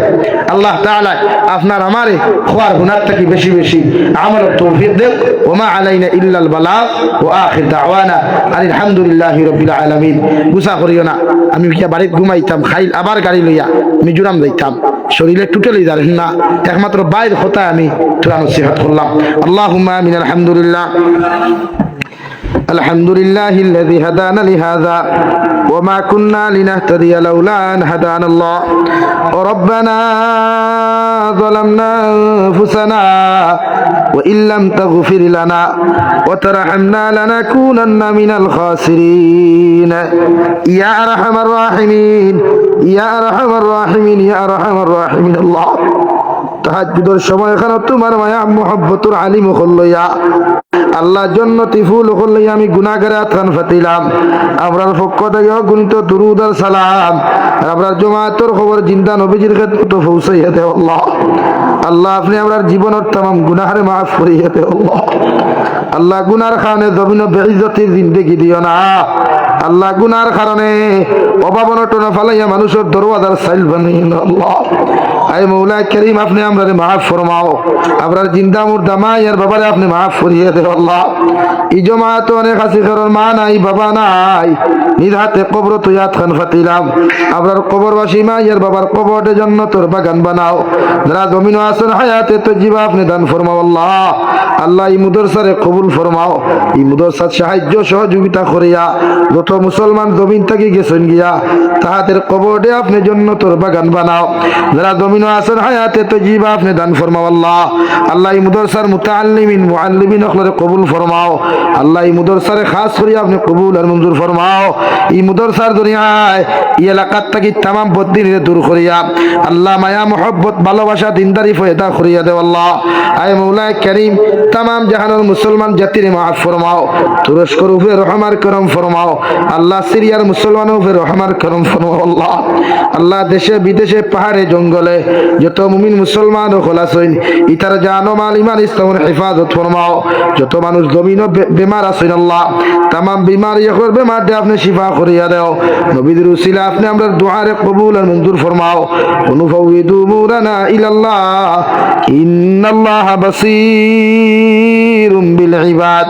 আল্লাহ তাআলা আপনার আমারে খোয়ার গুনাহ থেকে বেশি বেশি আমল তৌফিক দেন। ওমা আলাইনা ইল্লাল বালাগ ওয়া আখির দাওয়ানা আলহামদুলিল্লাহি রাব্বিল আলামিন। গুসা করিও না, আমি কি বাড়িতে ঘুমাইতাম, খাইল আবার গাড়ি লইয়া মিজোরাম যাইতাম, শরীরে টুটেলই দাঁড়েন না, একমাত্র বাইর হতা আমি তোরা নসিহত করলাম। আল্লাহুম্মা আমিন। আলহামদুলিল্লাহ الحمد لله الذي هدانا لهذا وما كنا لنهتدي لولا أن هدانا الله ربنا ظلمنا أنفسنا وإن لم تغفر لنا وترحمنا لنكونن من الخاسرين يا أرحم الراحمين يا أرحم الراحمين يا أرحم الراحمين الله তাহাজ্জুদের সময় খানা তোমার মায়া মুহাব্বতুর আলিম হল্লইয়া আল্লাহ জন্নতি ফুল হল্লইয়া আমি গুনাহগার আতখান ফাতিলাম। আমরার পক্ষ থেকে গুণিত দুরুদ আর সালাম আমরার জামাতের খবর জিন্দা নবীজির খেদমতে পৌঁছাইয়া দেও আল্লাহ। আল্লাহ আপনি আমরার জীবনের तमाम গুনাহরে মাফ করিয়া দেও আল্লাহ। আল্লাহ গুনার কারণে জমিন বেইজ্জতির জিন্দেগি দিও না আল্লাহ। গুনার কারণে অভাব অনটন ফালাইয়া মানুষের দরওয়াজার সাইল বানাইয়া না আল্লাহ। আয় মৌলা করিম আপনি আমরারে মাফ ফরমাও, আমরার জিন্দা মুর্দা মা ইয়ার বাবারে আপনি মাফ করিয়ে দেও আল্লাহ। এই জমাত অনেক আছে কারণ মা নাই বাবা নাই, নিজ হাতে কবর তুয়াত খান ফাতিলাম। আমরার কবরবাসী মা ইয়ার বাবার কবরটে জান্নাতের বাগান বানাও। যারা জমিন আসন হায়াতে তো জীবা আপনি দান ফরমাও আল্লাহ। আল্লাহ এই মুদরসারে কবুল ফরমাও, এই মুদরসার সাহায্য সহযোগিতা করিয়া যত মুসলমান জমিন থেকে গেছেন গিয়া তাহাদের কবরটে আপনি জান্নাতের বাগান বানাও। যারা জমিন আসন হায়াতে তো জীবা আপনি দান ফরমাও আল্লাহ। আল্লাহ এই মুদরসার মুতাআল্লিমিন মুআল্লিমিন আখলারে কবুল ফরমাও আল্লাহ। এই মুদরসারে খাস করিয়া আপনি কবুল আর মঞ্জুর ফরমাও। এই মুদরসার দুনিয়ায় এই এলাকার থেকে तमाम বদদিনে দূর করিয়া আল্লাহ মায়া মোহব্বত ভালোবাসা দিনদারি ফয়দা করিয়া দেও আল্লাহ। আয় মৌলা করিম तमाम জাহানের মুসলমান জাতির মাফ ফরমাও, তুরস্কর উপরে রহমার করম ফরমাও আল্লাহ। সিরিয়ার মুসলমানের উপরে রহমার করম ফরমাও আল্লাহ। আল্লাহ দেশে বিদেশে পাহাড়ে জঙ্গলে যত মুমিন মুসলমান খোলাসইন ইতার জানো মাল ইমান ইসলামের হেফাজত ফরমাও। যত মানুষ জমিন বেমার আছেন আল্লাহ तमाम বিমার ইয়র বেমার দে আপনি শিফা করিয়া দেও। নবীদের উসিলা আপনি আমরা দুআরে কবুল আর মঞ্জুর ফরমাও। অনুফাউযিদু মুরানা ইলাল্লাহ ইন্নাল্লাহা বাসীরুম বিল ইবাদ।